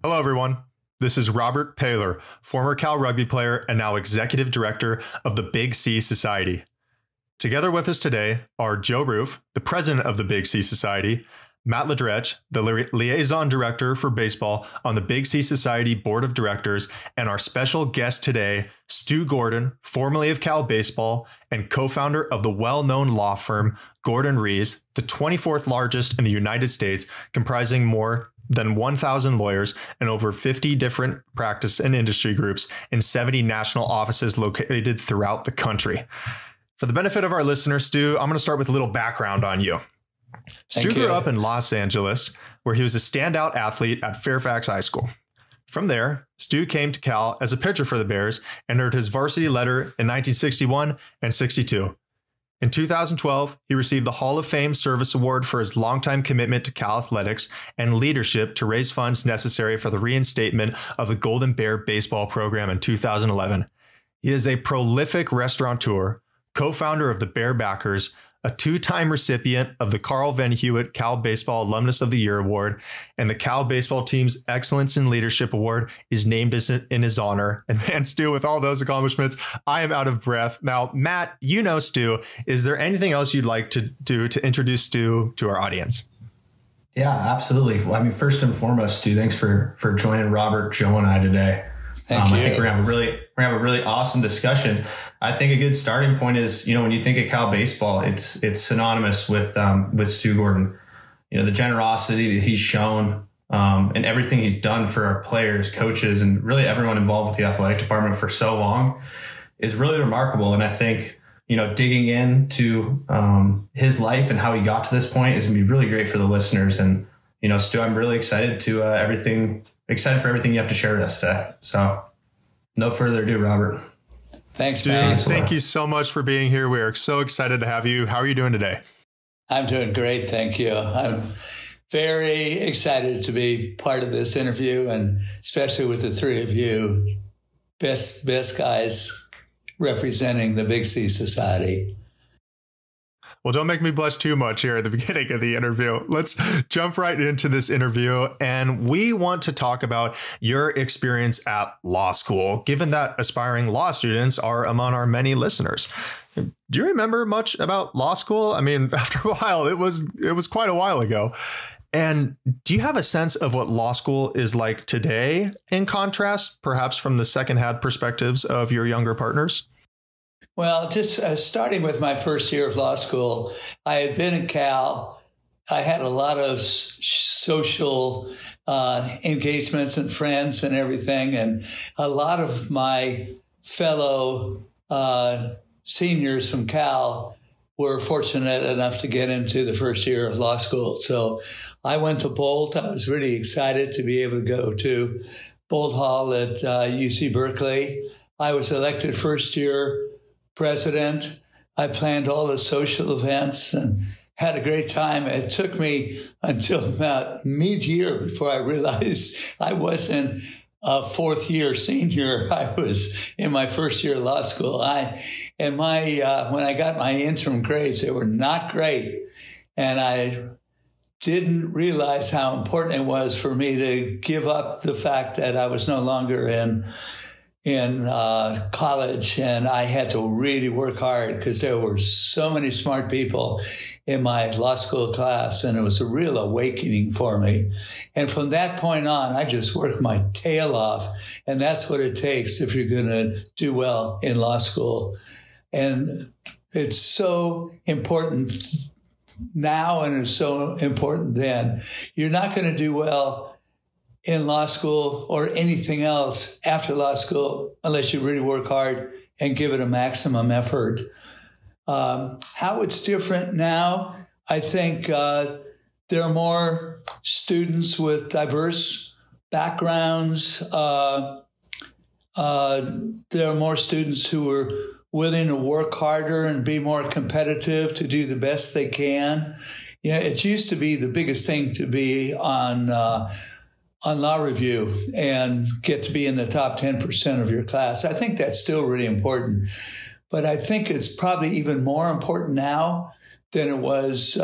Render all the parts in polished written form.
Hello, everyone. This is Robert Paylor, former Cal rugby player and now executive director of the Big C Society. Together with us today are Joe Roof, the president of the Big C Society, Matt Ledretch, the liaison director for baseball on the Big C Society board of directors, and our special guest today, Stu Gordon, formerly of Cal Baseball and co-founder of the well-known law firm Gordon Rees, the 24th largest in the United States, comprising more than 1,000 lawyers and over 50 different practice and industry groups in 70 national offices located throughout the country. For the benefit of our listeners, Stu, I'm going to start with a little background on you. Stu grew up in Los Angeles, where he was a standout athlete at Fairfax High School. From there, Stu came to Cal as a pitcher for the Bears and earned his varsity letter in 1961 and 62. In 2012, he received the Hall of Fame Service Award for his longtime commitment to Cal athletics and leadership to raise funds necessary for the reinstatement of the Golden Bear baseball program in 2011. He is a prolific restaurateur, co-founder of the Bear Backers, a two-time recipient of the Carl Van Hewitt Cal Baseball Alumnus of the Year Award, and the Cal Baseball Team's Excellence in Leadership Award is named in his honor. And man, Stu, with all those accomplishments, I am out of breath. Now, Matt, you know Stu. Is there anything else you'd like to do to introduce Stu to our audience? Yeah, absolutely. Well, I mean, first and foremost, Stu, thanks for joining Robert, Joe, and I today. Thank you. I think we're gonna have a really awesome discussion. I think a good starting point is, when you think of Cal baseball, it's synonymous with Stu Gordon. The generosity that he's shown and everything he's done for our players, coaches, and really everyone involved with the athletic department for so long is really remarkable. And I think digging into his life and how he got to this point is gonna be really great for the listeners. And Stu, I'm really excited for everything you have to share with us today. So no further ado, Robert. Thanks, Stu. man. Thank you so much for being here. We are so excited to have you. How are you doing today? I'm doing great. Thank you. I'm very excited to be part of this interview, and especially with the three of you, best guys representing the Big C Society. Well, don't make me blush too much here at the beginning of the interview. Let's jump right into this interview. And we want to talk about your experience at law school, given that aspiring law students are among our many listeners. Do you remember much about law school? I mean, after a while, it was quite a while ago. And do you have a sense of what law school is like today, in contrast, perhaps from the secondhand perspectives of your younger partners? Well, just starting with my first year of law school, I had been at Cal. I had a lot of social engagements and friends and everything. And a lot of my fellow seniors from Cal were fortunate enough to get into the first year of law school. So I went to Bolt. I was really excited to be able to go to Bolt Hall at UC Berkeley. I was elected first year president. I planned all the social events and had a great time. It took me until about mid-year before I realized I wasn't a fourth year senior. I was in my first year of law school. When I got my interim grades, they were not great. And I didn't realize how important it was for me to give up the fact that I was no longer in college, and I had to really work hard because there were so many smart people in my law school class, and it was a real awakening for me. And from that point on, I just worked my tail off, and that's what it takes if you're going to do well in law school. And it's so important now, and it's so important then. You're not going to do well in law school or anything else after law school unless you really work hard and give it a maximum effort. How it's different now, I think there are more students with diverse backgrounds. There are more students who are willing to work harder and be more competitive to do the best they can. It used to be the biggest thing to be on law review and get to be in the top 10% of your class. I think that's still really important. But I think it's probably even more important now than it was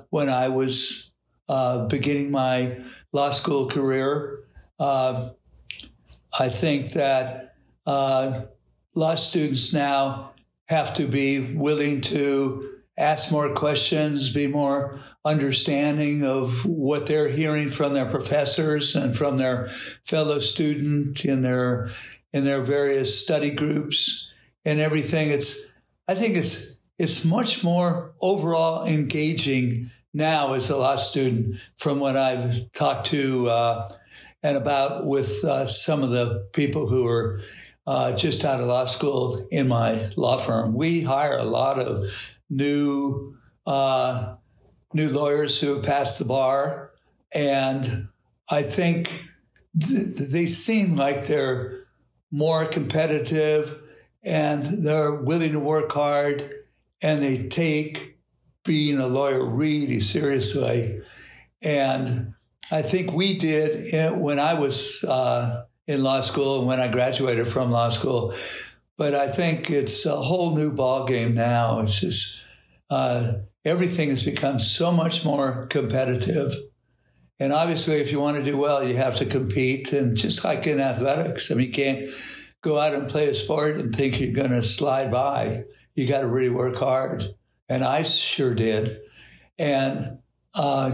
when I was beginning my law school career. I think that law students now have to be willing to ask more questions, be more understanding of what they're hearing from their professors and from their fellow student in their various study groups and everything. I think it's much more overall engaging now as a law student from what I've talked to and about with some of the people who are just out of law school in my law firm. We hire a lot of new lawyers who have passed the bar, and I think they seem like they're more competitive and they're willing to work hard, and they take being a lawyer really seriously. And I think we did when I was in law school and when I graduated from law school. But I think it's a whole new ballgame now. It's just everything has become so much more competitive. And obviously, if you want to do well, you have to compete. And just like in athletics, I mean, you can't go out and play a sport and think you're going to slide by. You got to really work hard. And I sure did. And I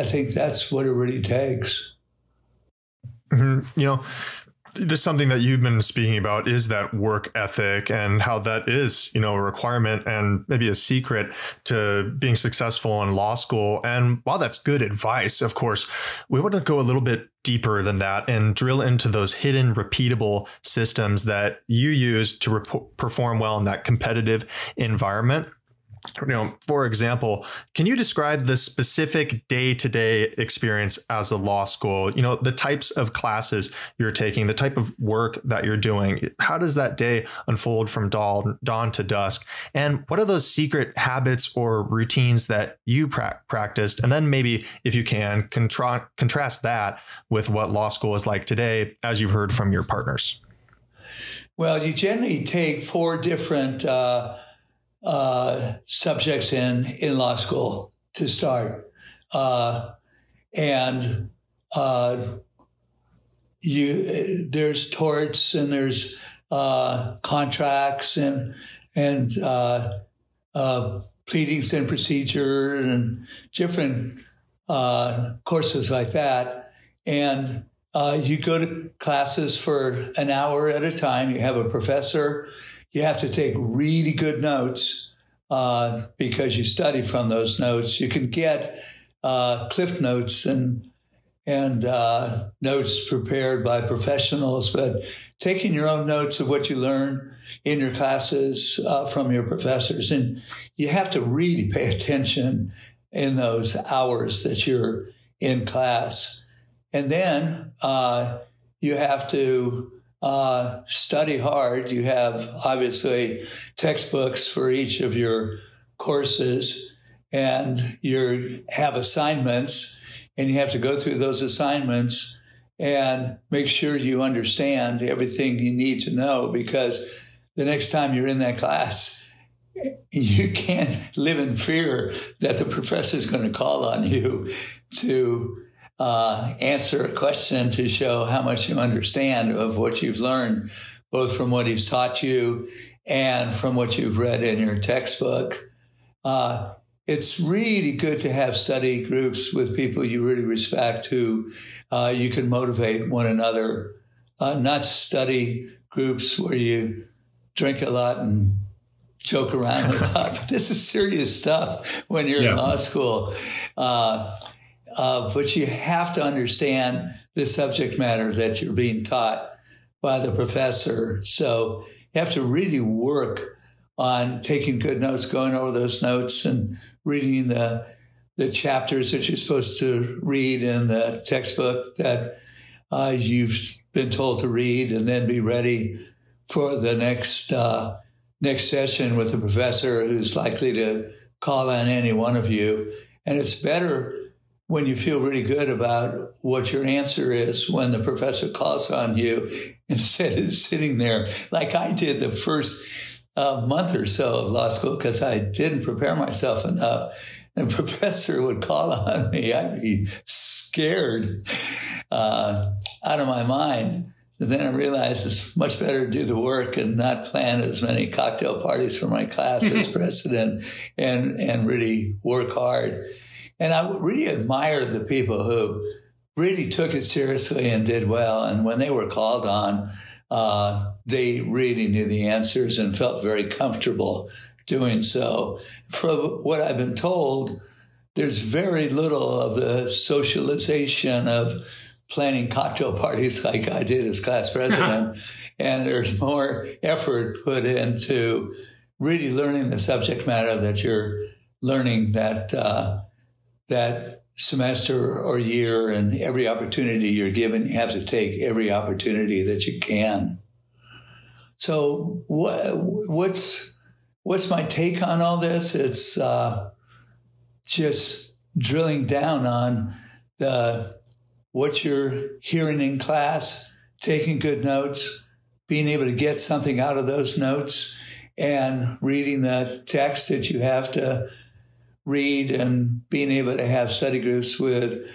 think that's what it really takes. Mm-hmm. You know, just something that you've been speaking about is that work ethic and how that is, you know, a requirement and maybe a secret to being successful in law school. And while that's good advice, of course, we want to go a little bit deeper than that and drill into those hidden, repeatable systems that you use to perform well in that competitive environment. You know, for example, can you describe the specific day-to-day experience as a law school? You know, the types of classes you're taking, the type of work that you're doing. How does that day unfold from dawn to dusk? And what are those secret habits or routines that you practiced? And then maybe, if you can, contrast that with what law school is like today, as you've heard from your partners. Well, you generally take 4 different subjects in law school to start. There's torts and there's contracts and pleadings and procedure and different courses like that. And you go to classes for an hour at a time. You have a professor. You have to take really good notes because you study from those notes. You can get cliff notes and notes prepared by professionals, but taking your own notes of what you learn in your classes from your professors. And you have to really pay attention in those hours that you're in class. And then you have to study hard. You have obviously textbooks for each of your courses, and you have assignments, and you have to go through those assignments and make sure you understand everything you need to know, because the next time you're in that class, you can't live in fear that the professor is going to call on you to answer a question to show how much you understand of what you've learned, both from what he's taught you and from what you've read in your textbook. It's really good to have study groups with people you really respect who you can motivate one another, not study groups where you drink a lot and joke around a lot. This is serious stuff when you're in law school. But you have to understand the subject matter that you're being taught by the professor. So you have to really work on taking good notes, going over those notes and reading the chapters that you're supposed to read in the textbook that you've been told to read, and then be ready for the next session with the professor who's likely to call on any one of you. And it's better when you feel really good about what your answer is when the professor calls on you, instead of sitting there like I did the first month or so of law school, because I didn't prepare myself enough. and the professor would call on me, I'd be scared out of my mind. And then I realized it's much better to do the work and not plan as many cocktail parties for my class as president and really work hard. And I really admire the people who really took it seriously and did well. And when they were called on, they really knew the answers and felt very comfortable doing so. From what I've been told, there's very little of the socialization of planning cocktail parties like I did as class president. And there's more effort put into really learning the subject matter that you're learning that semester or year, and every opportunity you're given, you have to take every opportunity that you can. So what's my take on all this? It's just drilling down on what you're hearing in class, taking good notes, being able to get something out of those notes, and reading the text that you have to read, and being able to have study groups with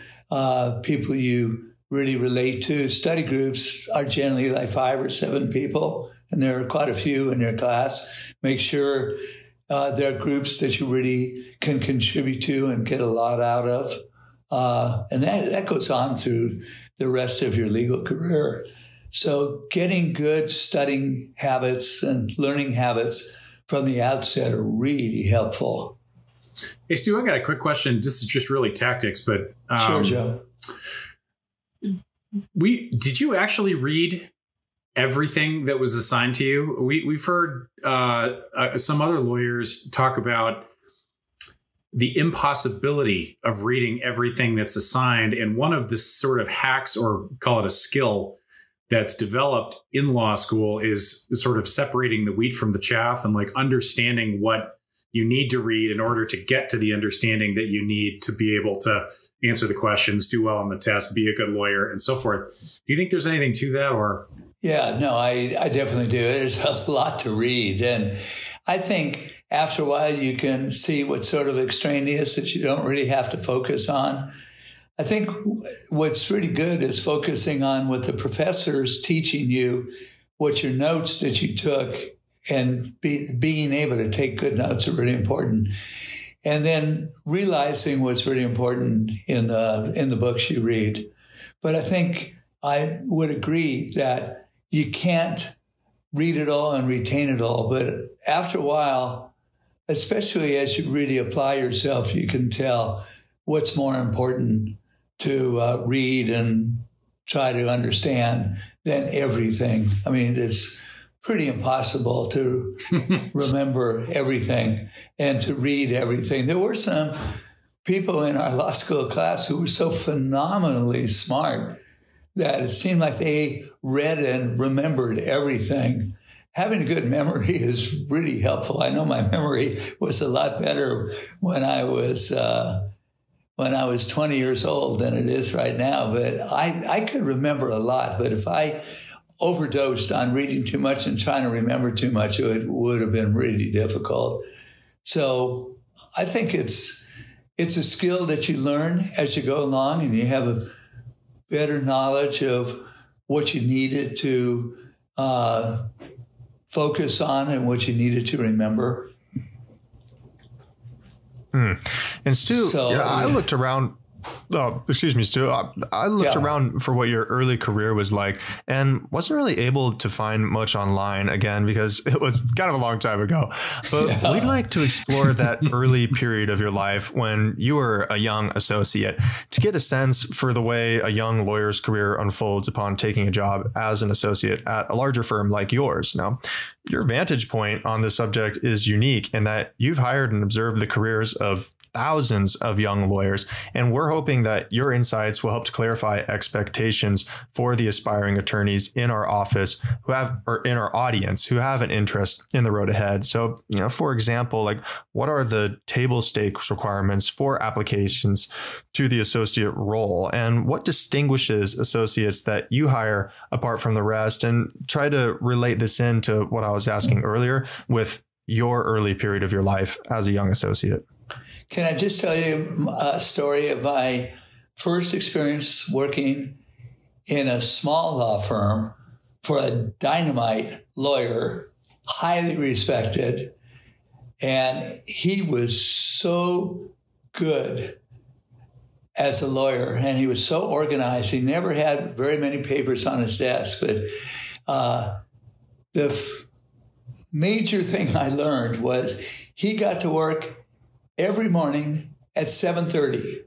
people you really relate to. Study groups are generally like 5 or 7 people, and there are quite a few in your class. Make sure there are groups that you really can contribute to and get a lot out of. And that goes on through the rest of your legal career. So getting good studying habits and learning habits from the outset are really helpful. Hey, Stu, I got a quick question. This is just really tactics, but sure, Joe. Did you actually read everything that was assigned to you? We've heard some other lawyers talk about the impossibility of reading everything that's assigned. And one of the sort of hacks, or call it a skill, that's developed in law school is sort of separating the wheat from the chaff, and like understanding what you need to read in order to get to the understanding that you need to be able to answer the questions, do well on the test, be a good lawyer, and so forth. Do you think there's anything to that? Or Yeah, no, I definitely do. There's a lot to read. And I think after a while you can see what's sort of extraneous that you don't really have to focus on. I think what's really good is focusing on what the professor's teaching you, what your notes that you took, and being able to take good notes are really important. And then realizing what's really important in the books you read. But I think I would agree that you can't read it all and retain it all. But after a while, especially as you really apply yourself, you can tell what's more important to read and try to understand than everything. I mean, it's pretty impossible to remember everything and to read everything. There were some people in our law school class who were so phenomenally smart that it seemed like they read and remembered everything. Having a good memory is really helpful. I know my memory was a lot better when I was 20 years old than it is right now. But I could remember a lot. But if I overdosed on reading too much and trying to remember too much, it would have been really difficult. So I think it's a skill that you learn as you go along, and you have a better knowledge of what you needed to focus on and what you needed to remember. And Stu, I looked around. Oh, excuse me, Stu. I looked around for what your early career was like and wasn't really able to find much online, again, because it was kind of a long time ago. But we'd like to explore that early period of your life when you were a young associate to get a sense for the way a young lawyer's career unfolds upon taking a job as an associate at a larger firm like yours. Now, your vantage point on this subject is unique in that you've hired and observed the careers of thousands of young lawyers, and we're hoping that your insights will help to clarify expectations for the aspiring attorneys in our office who have, or in our audience, who have an interest in the road ahead. So, for example, like, what are the table stakes requirements for applications to the associate role, and what distinguishes associates that you hire apart from the rest? And try to relate this into what I was asking earlier with your early period of your life as a young associate. Can I just tell you a story of my first experience working in a small law firm for a dynamite lawyer, highly respected, and he was so good as a lawyer, and he was so organized. He never had very many papers on his desk, but the major thing I learned was he got to work every morning at 7:30,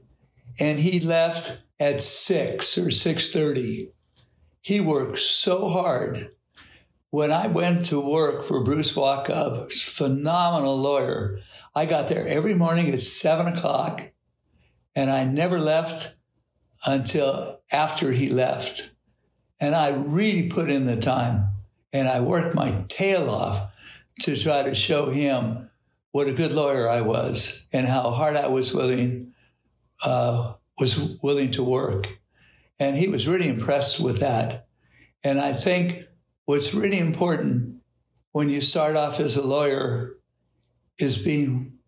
and he left at 6 or 6:30. He worked so hard. When I went to work for Bruce Walkup, phenomenal lawyer, I got there every morning at 7 o'clock, and I never left until after he left. And I really put in the time, and I worked my tail off to try to show him what a good lawyer I was and how hard I was willing to work. And he was really impressed with that. And I think what's really important when you start off as a lawyer is being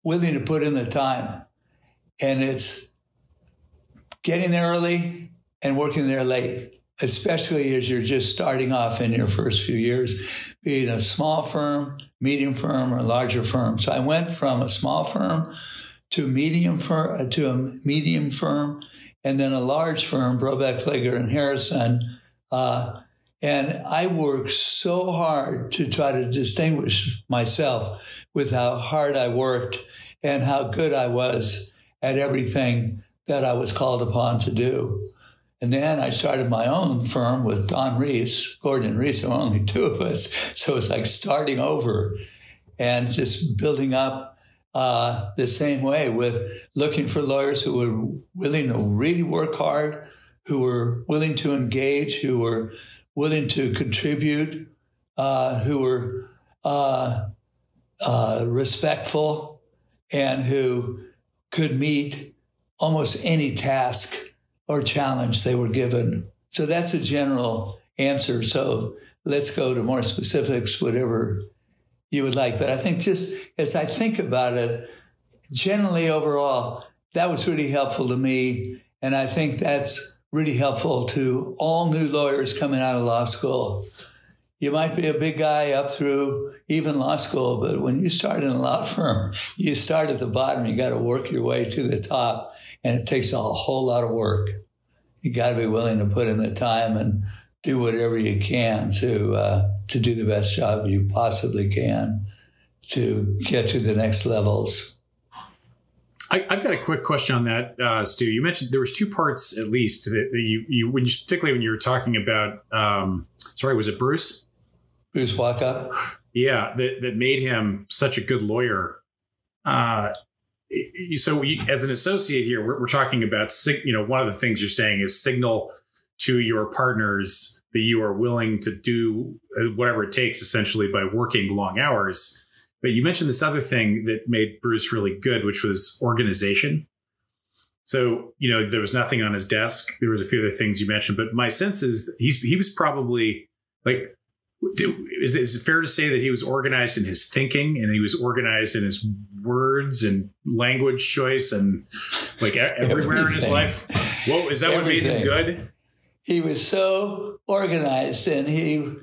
willing to put in the time. And it's getting there early and working there late, especially as you're just starting off in your first few years, be it a small firm, medium firm, or larger firm. So I went from a small firm to a medium firm, and then a large firm, Brobeck, Fligger, and Harrison. And I worked so hard to try to distinguish myself with how hard I worked and how good I was at everything that I was called upon to do. And then I started my own firm with Gordon Rees. There were only two of us. So it's like starting over and just building up the same way with looking for lawyers who were willing to really work hard, who were willing to engage, who were willing to contribute, who were respectful, and who could meet almost any task or challenge they were given. So that's a general answer. So let's go to more specifics, whatever you would like. But I think just as I think about it, generally overall, that was really helpful to me. And I think that's really helpful to all new lawyers coming out of law school. You might be a big guy up through even law school, but when you start in a law firm, you start at the bottom. You got to work your way to the top, and it takes a whole lot of work. You got to be willing to put in the time and do whatever you can to do the best job you possibly can to get to the next levels. I've got a quick question on that, Stu. You mentioned there was two parts at least that you particularly when you were talking about. Was it Bruce? Bruce Walkup. Yeah, that made him such a good lawyer. So as an associate here, we're talking about, one of the things you're saying is signal to your partners that you are willing to do whatever it takes, essentially by working long hours. But you mentioned this other thing that made Bruce really good, which was organization. So, there was nothing on his desk. There was a few other things you mentioned, but my sense is he was probably like, is it fair to say that he was organized in his thinking and he was organized in his words and language choice and like everywhere in his life? Whoa, is that what made him good? He was so organized and he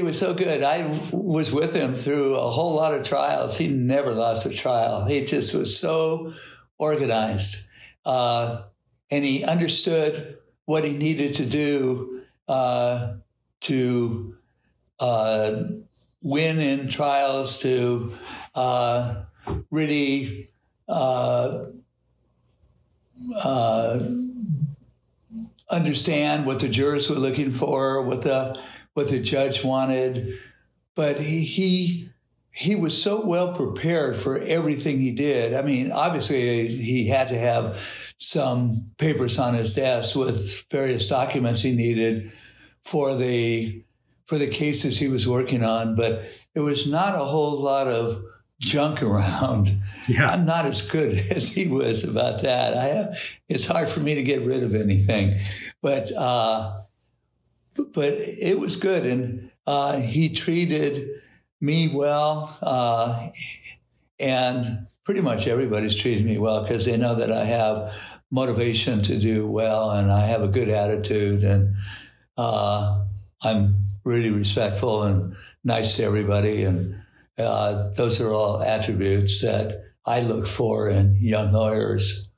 was so good. I was with him through a whole lot of trials. He never lost a trial. He just was so organized. And he understood what he needed to do to win in trials, to really understand what the jurors were looking for, what the judge wanted. But he was so well prepared for everything he did. I mean, obviously he had to have some papers on his desk with various documents he needed for the cases he was working on, but there was not a whole lot of junk around. Yeah. I'm not as good as he was about that. It's hard for me to get rid of anything, but it was good. And he treated me well, and pretty much everybody's treated me well because they know that I have motivation to do well and I have a good attitude, and I'm really respectful and nice to everybody. And those are all attributes that I look for in young lawyers.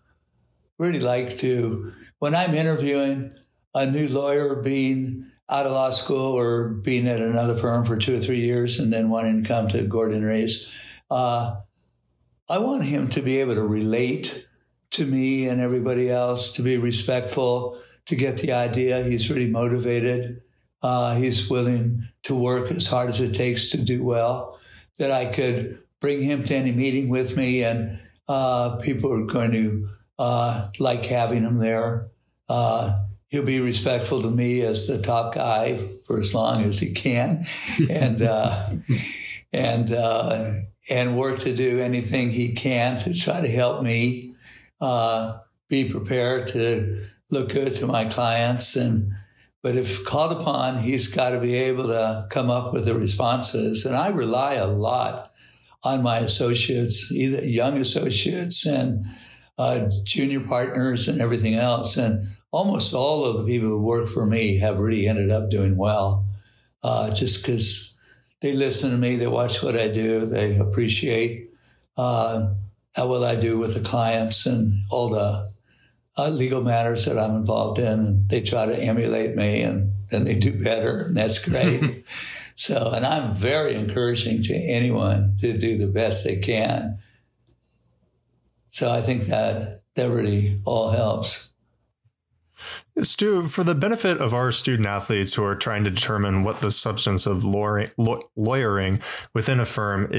Really like to, when I'm interviewing a new lawyer being out of law school or being at another firm for 2 or 3 years and then wanting to come to Gordon Rees, I want him to be able to relate to me and everybody else, to be respectful, to get the idea. He's really motivated. He's willing to work as hard as it takes to do well, that I could bring him to any meeting with me and people are going to like having him there. He'll be respectful to me as the top guy for as long as he can, and work to do anything he can to try to help me be prepared to look good to my clients. But if called upon, he's got to be able to come up with the responses. And I rely a lot on my associates, either young associates and junior partners and everything else. And almost all of the people who work for me have really ended up doing well, just because they listen to me, they watch what I do, they appreciate how well I do with the clients and all the legal matters that I'm involved in, and they try to emulate me, and then they do better, and that's great. And I'm very encouraging to anyone to do the best they can. So I think that really all helps. Stu, for the benefit of our student athletes who are trying to determine what the substance of lawyering within a firm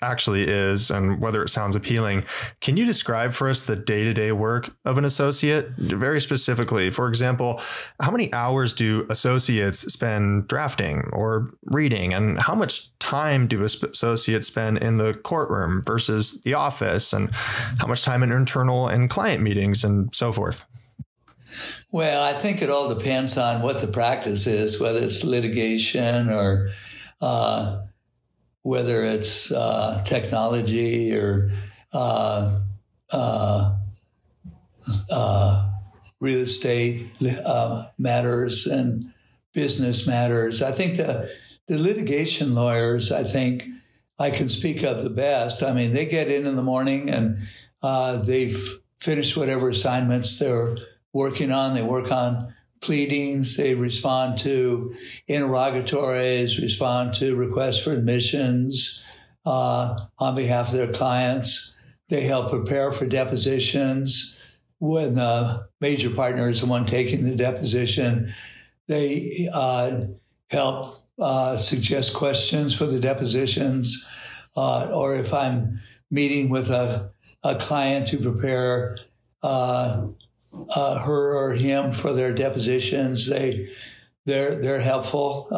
actually is and whether it sounds appealing, can you describe for us the day-to-day work of an associate? Very specifically, for example, how many hours do associates spend drafting or reading, and how much time do associates spend in the courtroom versus the office, and how much time in internal and client meetings and so forth? Well, I think it all depends on what the practice is, whether it's litigation or whether it's technology or real estate matters and business matters. I think the litigation lawyers, I think I can speak of the best. I mean, they get in the morning and they've finished whatever assignments they're working on. They work on pleadings, they respond to interrogatories, respond to requests for admissions on behalf of their clients. They help prepare for depositions. When the major partner is the one taking the deposition, they help suggest questions for the depositions. Or if I'm meeting with a client to prepare her or him for their depositions, they're helpful,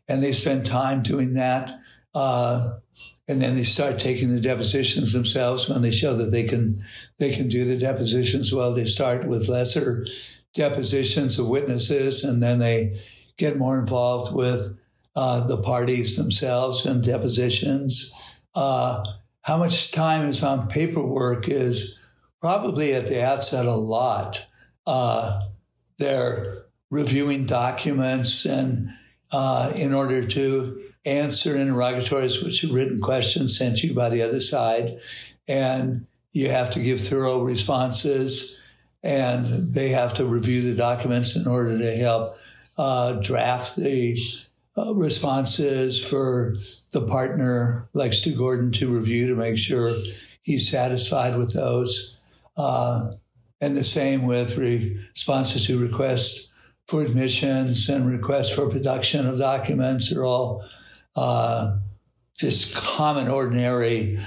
and they spend time doing that. And then they start taking the depositions themselves when they show that they can do the depositions well. They start with lesser depositions of witnesses, and then they get more involved with the parties themselves and depositions. How much time is on paperwork is probably at the outset a lot. They're reviewing documents and in order to answer interrogatories, which are written questions sent you by the other side. And you have to give thorough responses, and they have to review the documents in order to help draft the responses for the partner, like Stu Gordon, to review to make sure he's satisfied with those. And the same with responses to requests for admissions and requests for production of documents are all just common, ordinary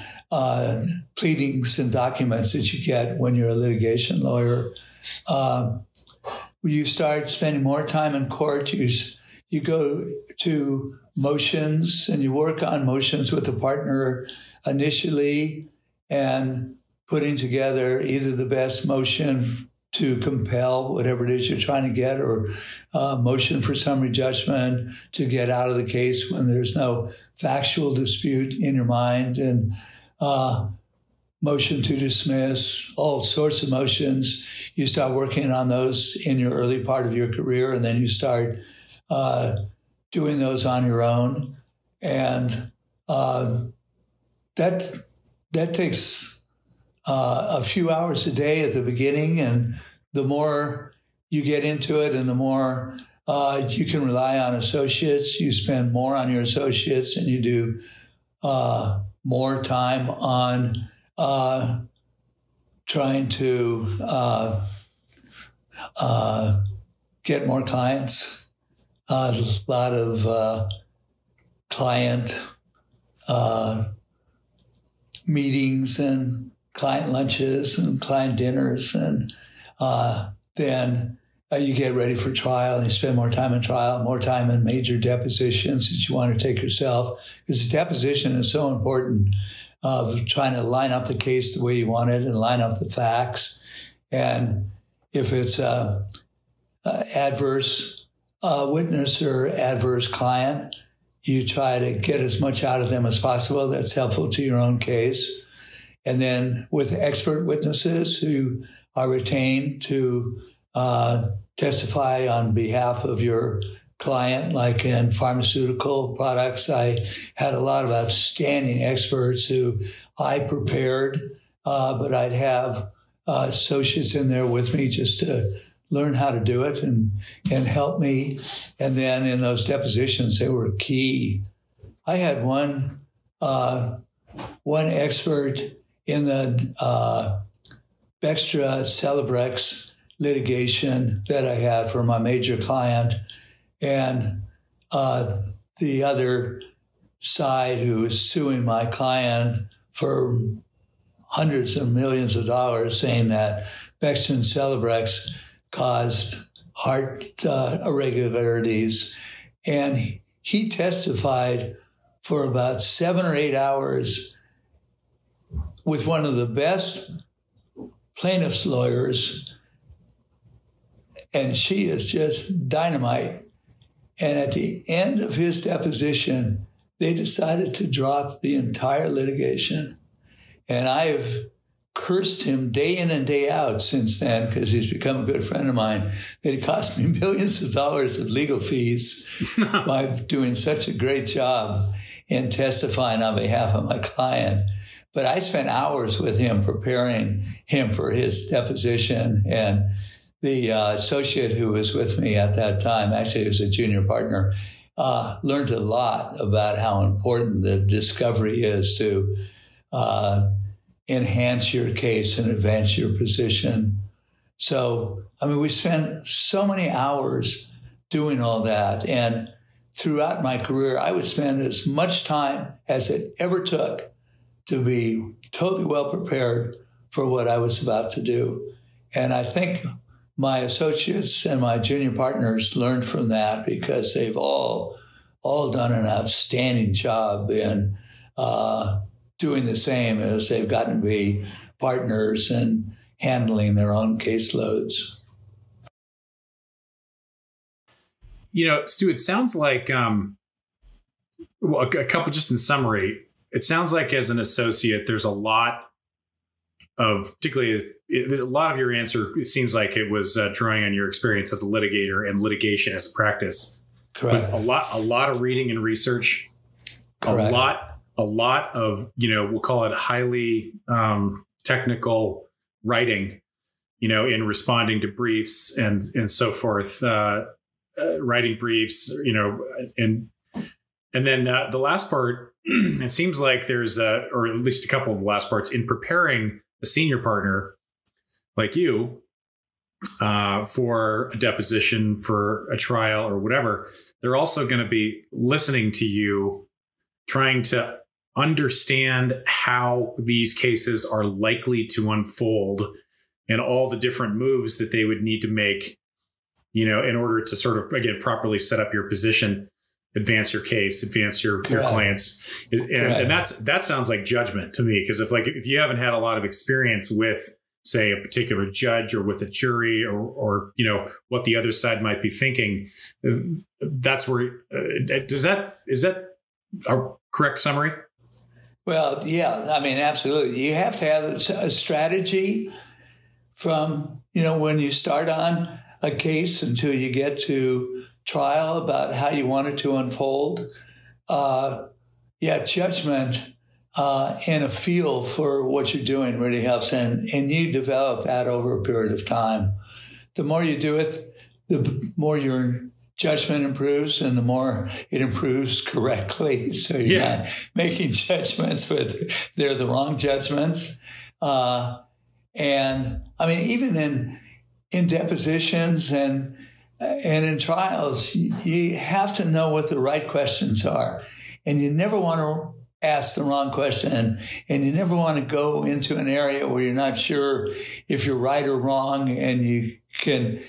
pleadings and documents that you get when you're a litigation lawyer. When you start spending more time in court, you go to motions and you work on motions with the partner initially and putting together either the best motion to compel whatever it is you're trying to get, or motion for summary judgment to get out of the case when there's no factual dispute in your mind. And motion to dismiss, all sorts of motions. You start working on those in your early part of your career, and then you start doing those on your own. And that takes a few hours a day at the beginning, and the more you get into it and the more you can rely on associates, you spend more on your associates, and you do more time on trying to get more clients. A lot of client meetings and client lunches and client dinners, and then you get ready for trial, and you spend more time in trial, more time in major depositions that you want to take yourself, because the deposition is so important of trying to line up the case the way you want it and line up the facts. And if it's adverse witness or adverse client, you try to get as much out of them as possible that's helpful to your own case. And then with expert witnesses who are retained to testify on behalf of your client, like in pharmaceutical products, I had a lot of outstanding experts who I prepared, but I'd have associates in there with me just to learn how to do it and help me. And then in those depositions, they were key. I had one expert in the Bextra Celebrex litigation that I had for my major client, and the other side who was suing my client for hundreds of millions of dollars, saying that Bextra and Celebrex caused heart irregularities. And he testified for about 7 or 8 hours with one of the best plaintiff's lawyers, and she is just dynamite. And at the end of his deposition, they decided to drop the entire litigation. And I've cursed him day in and day out since then, because he's become a good friend of mine, that it cost me millions of dollars of legal fees by doing such a great job in testifying on behalf of my client. But I spent hours with him preparing him for his deposition. And the associate who was with me at that time, actually he was a junior partner, learned a lot about how important the discovery is to enhance your case and advance your position. So, I mean, we spent so many hours doing all that. And throughout my career, I would spend as much time as it ever took to be totally well prepared for what I was about to do. And I think my associates and my junior partners learned from that, because they've all done an outstanding job in doing the same as they've gotten to be partners and handling their own caseloads. You know, Stu, it sounds like, well, a couple, just in summary, it sounds like as an associate, there's a lot of, particularly, there's a lot of your answer, it seems like it was drawing on your experience as a litigator and litigation as a practice. Correct. But a lot of reading and research. Correct. A lot of, you know, we'll call it highly technical writing, you know, in responding to briefs and so forth, writing briefs, you know, and then the last part, it seems like there's or at least a couple of the last parts in preparing a senior partner like you for a deposition, for a trial or whatever. They're also going to be listening to you, trying to understand how these cases are likely to unfold and all the different moves that they would need to make, you know, in order to sort of, again, properly set up your position, advance your case, advance your clients. And that sounds like judgment to me, because if you haven't had a lot of experience with, say, a particular judge or with a jury or you know, what the other side might be thinking, that's where is that a correct summary? Well, yeah, I mean, absolutely. You have to have a strategy from, when you start on a case until you get to trial about how you want it to unfold. Judgment and a feel for what you're doing really helps. And you develop that over a period of time. The more you do it, the more your judgment improves and the more it improves correctly. So you're not making judgments, but they're the wrong judgments. And I mean, even in depositions and in trials, you have to know what the right questions are. And you never want to ask the wrong question. And you never want to go into an area where you're not sure if you're right or wrong, and you can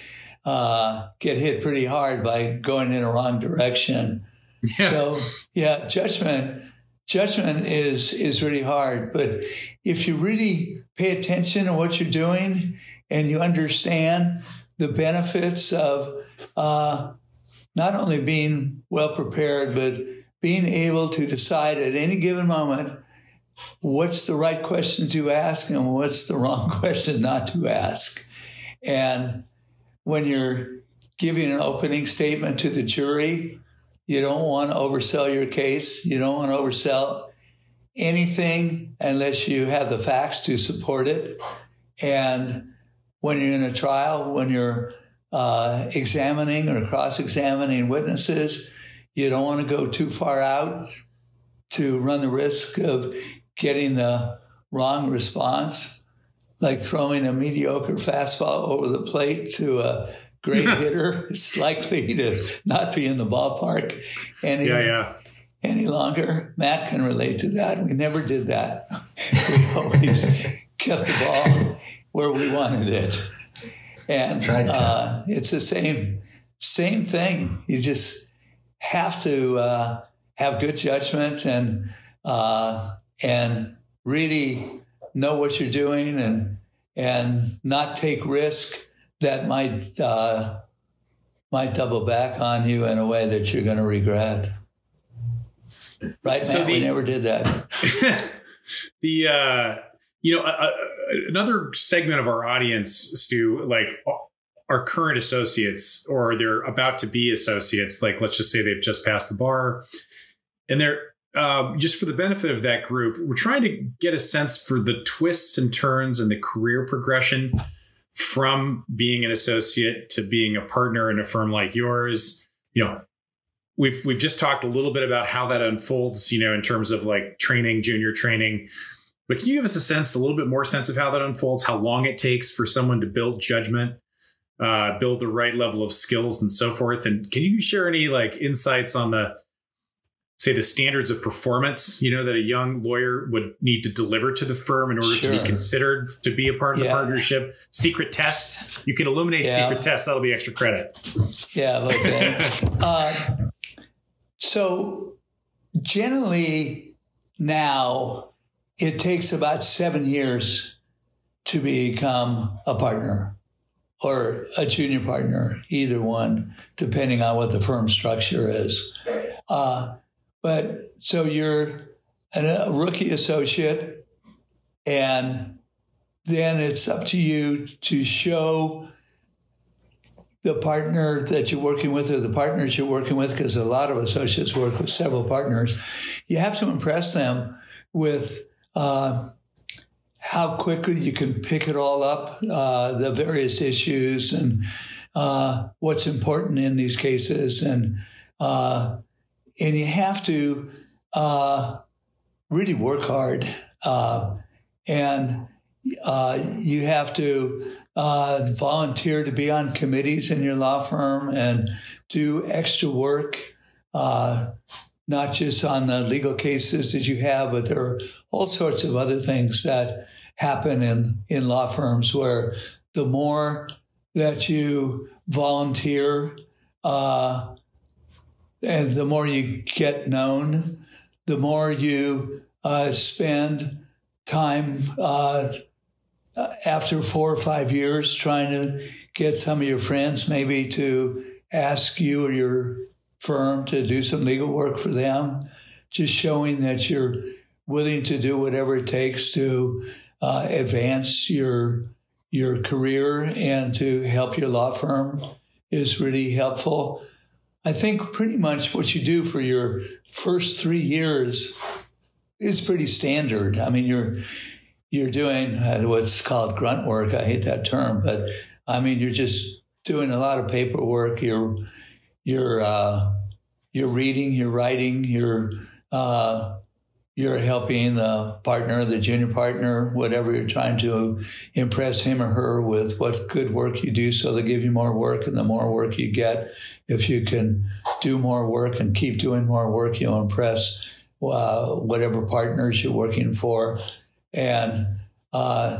get hit pretty hard by going in a wrong direction. Yeah. So, judgment is really hard. But if you really pay attention to what you're doing and you understand the benefits of not only being well prepared, but being able to decide at any given moment what's the right question to ask and what's the wrong question not to ask. And when you're giving an opening statement to the jury, you don't want to oversell your case. You don't want to oversell anything unless you have the facts to support it. And when you're in a trial, when you're examining or cross-examining witnesses, you don't want to go too far out to run the risk of getting the wrong response, like throwing a mediocre fastball over the plate to a great hitter. It's likely to not be in the ballpark any longer. Matt can relate to that. We never did that. We always kept the ball where we wanted it. And it's the same thing. You just have to have good judgment and really know what you're doing and not take risk that might double back on you in a way that you're going to regret. Right, Matt? We never did that. Another segment of our audience, Stu, like our current associates, or they're about to be associates. Like, let's just say they've just passed the bar, and they're just for the benefit of that group, we're trying to get a sense for the twists and turns and the career progression from being an associate to being a partner in a firm like yours. We've just talked a little bit about how that unfolds, in terms of like training, junior training. But can you give us a little bit more sense of how that unfolds, how long it takes for someone to build judgment, build the right level of skills and so forth? And can you share any like insights on the standards of performance, that a young lawyer would need to deliver to the firm in order to be considered to be a part of the partnership? Secret tests. You can illuminate secret tests. That'll be extra credit. Yeah. Okay. So generally now it takes about 7 years to become a partner or a junior partner, either one, depending on what the firm structure is. But so you're a rookie associate, and then it's up to you to show the partner that you're working with or the partners you're working with, because a lot of associates work with several partners. You have to impress them with how quickly you can pick it all up, the various issues and what's important in these cases. And you have to really work hard. And you have to volunteer to be on committees in your law firm and do extra work, not just on the legal cases that you have, but there are all sorts of other things that happen in law firms where the more that you volunteer and the more you get known, the more you spend time after 4 or 5 years trying to get some of your friends maybe to ask you or your firm to do some legal work for them, just showing that you're willing to do whatever it takes to advance your career and to help your law firm is really helpful. I think pretty much what you do for your first 3 years is pretty standard. I mean, you're doing what's called grunt work. I hate that term, but I mean, you're just doing a lot of paperwork. You're reading, you're writing, you're helping the partner, the junior partner, whatever you're trying to impress him or her with what good work you do. So they give you more work, and the more work you get, if you can do more work and keep doing more work, you'll impress whatever partners you're working for, and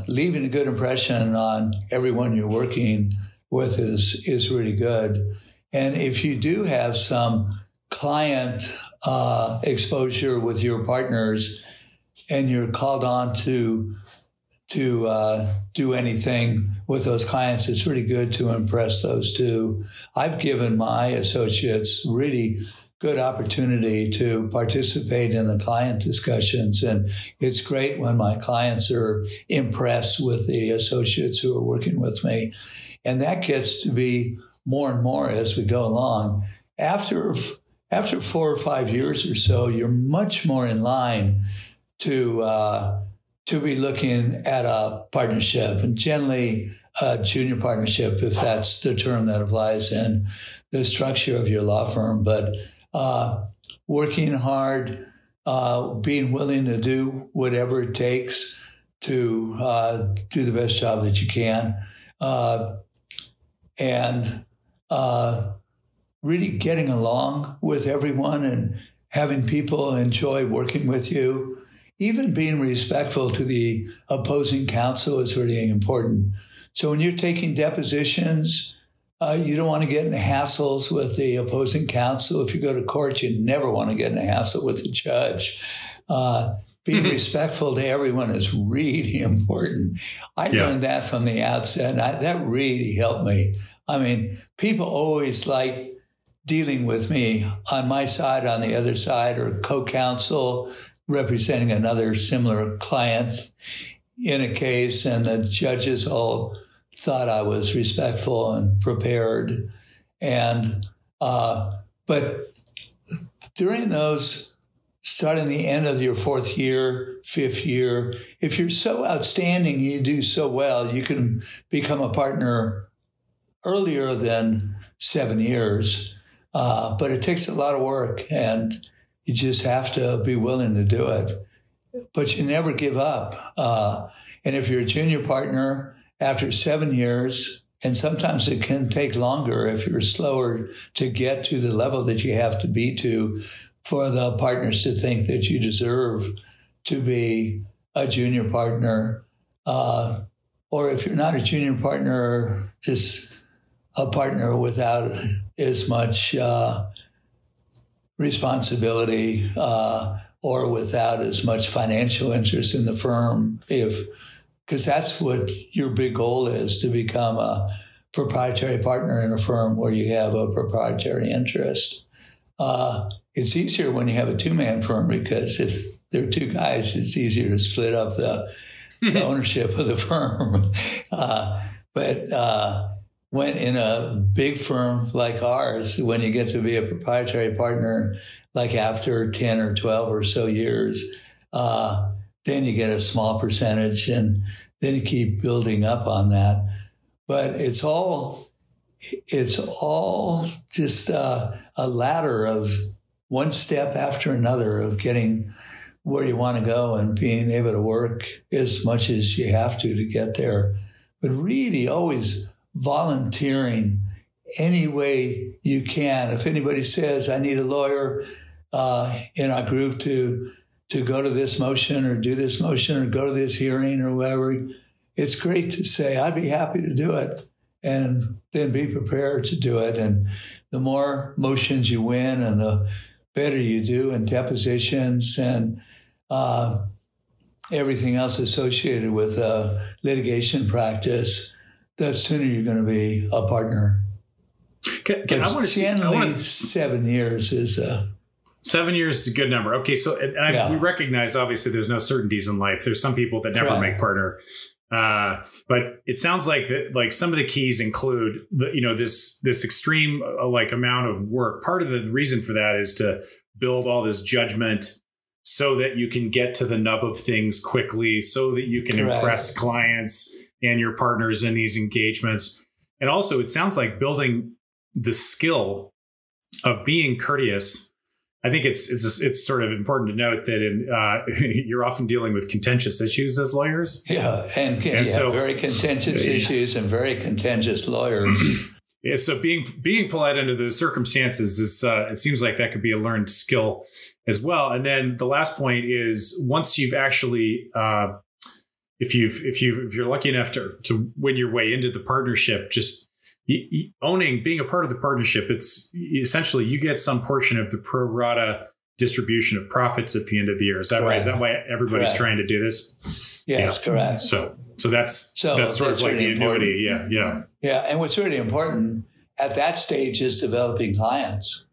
leaving a good impression on everyone you're working with is really good. And if you do have some client exposure with your partners and you're called on to do anything with those clients, it's really good to impress those too. I've given my associates really good opportunity to participate in the client discussions. And it's great when my clients are impressed with the associates who are working with me. And that gets to be more and more as we go along. After 4 or 5 years or so, you're much more in line to be looking at a partnership, and generally a junior partnership, if that's the term that applies in the structure of your law firm. But working hard, being willing to do whatever it takes to do the best job that you can, and really getting along with everyone and having people enjoy working with you. Even being respectful to the opposing counsel is really important. So when you're taking depositions, you don't want to get in hassles with the opposing counsel. If you go to court, you never want to get in a hassle with the judge. Being respectful to everyone is really important. I learned that from the outset, and that really helped me. I mean, people always like dealing with me on my side, on the other side, or co-counsel representing another similar client in a case, and the judges all thought I was respectful and prepared. And but during those, starting the end of your 4th year, 5th year, if you're so outstanding, you do so well, you can become a partner earlier than 7 years. But it takes a lot of work, and you just have to be willing to do it. But you never give up. And if you're a junior partner, after 7 years, and sometimes it can take longer if you're slower to get to the level that you have to be to for the partners to think that you deserve to be a junior partner. Or if you're not a junior partner, just a partner without as much responsibility or without as much financial interest in the firm, because that's what your big goal is, to become a proprietary partner in a firm where you have a proprietary interest. It's easier when you have a 2-man firm, because if there are 2 guys, it's easier to split up the ownership of the firm. But when in a big firm like ours, when you get to be a proprietary partner, like after 10 or 12 or so years, then you get a small percentage, and then you keep building up on that. But it's all just a ladder of one step after another of getting where you want to go and being able to work as much as you have to get there. But really always volunteering any way you can. If anybody says, I need a lawyer in our group to go to this motion or do this motion or go to this hearing or whatever, it's great to say, I'd be happy to do it, and then be prepared to do it. And the more motions you win and the better you do in depositions and everything else associated with litigation practice, the sooner you're going to be a partner. I want to see, generally 7 years is 7 years is a good number. Okay, so we recognize obviously there's no certainties in life. There's some people that never make partner, but it sounds like that. Like some of the keys include this extreme amount of work. Part of the reason for that is to build all this judgment so that you can get to the nub of things quickly, so that you can impress clients and your partners in these engagements. And also, it sounds like building the skill of being courteous. I think it's sort of important to note that you're often dealing with contentious issues as lawyers. Yeah, and so very contentious issues and very contentious lawyers. Yeah, so being polite under those circumstances is it seems like that could be a learned skill as well. And then the last point is once you've actually if you're lucky enough to win your way into the partnership, just being a part of the partnership, it's essentially you get some portion of the pro rata distribution of profits at the end of the year. Is that right? Is that why everybody's trying to do this? Yes, correct. So that's sort of like the annuity. Yeah. And what's really important at that stage is developing clients.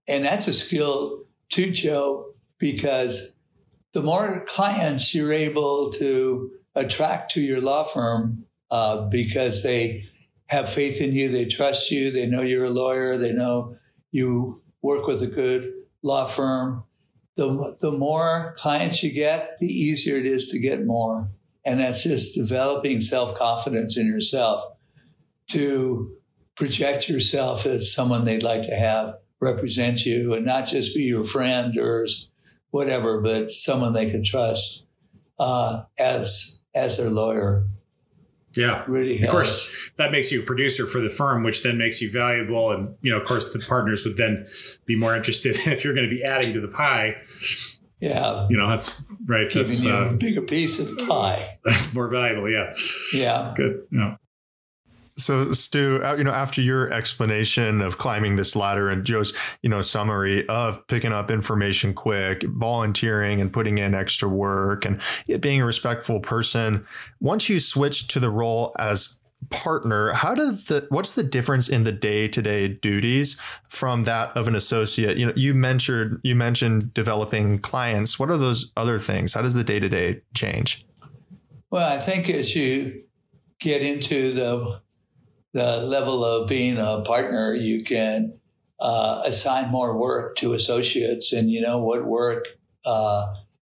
And that's a skill too, Joe, because the more clients you're able to attract to your law firm because they have faith in you, they trust you, they know you're a lawyer, they know you work with a good law firm. The more clients you get, the easier it is to get more. And that's just developing self-confidence in yourself to project yourself as someone they'd like to have represent you and not just be your friend or whatever, but someone they can trust as their lawyer. Yeah. Really helps. Of course, that makes you a producer for the firm, which then makes you valuable. And, of course, the partners would then be more interested if you're going to be adding to the pie. Yeah. That's right. Giving you a bigger piece of the pie. That's more valuable. Yeah. Yeah. Good. Yeah. So, Stu, after your explanation of climbing this ladder and Joe's, summary of picking up information quick, volunteering and putting in extra work and being a respectful person, once you switch to the role as partner, what's the difference in the day-to-day duties from that of an associate? You mentioned developing clients. What are those other things? How does the day-to-day change? Well, I think as you get into the level of being a partner, you can assign more work to associates, and what work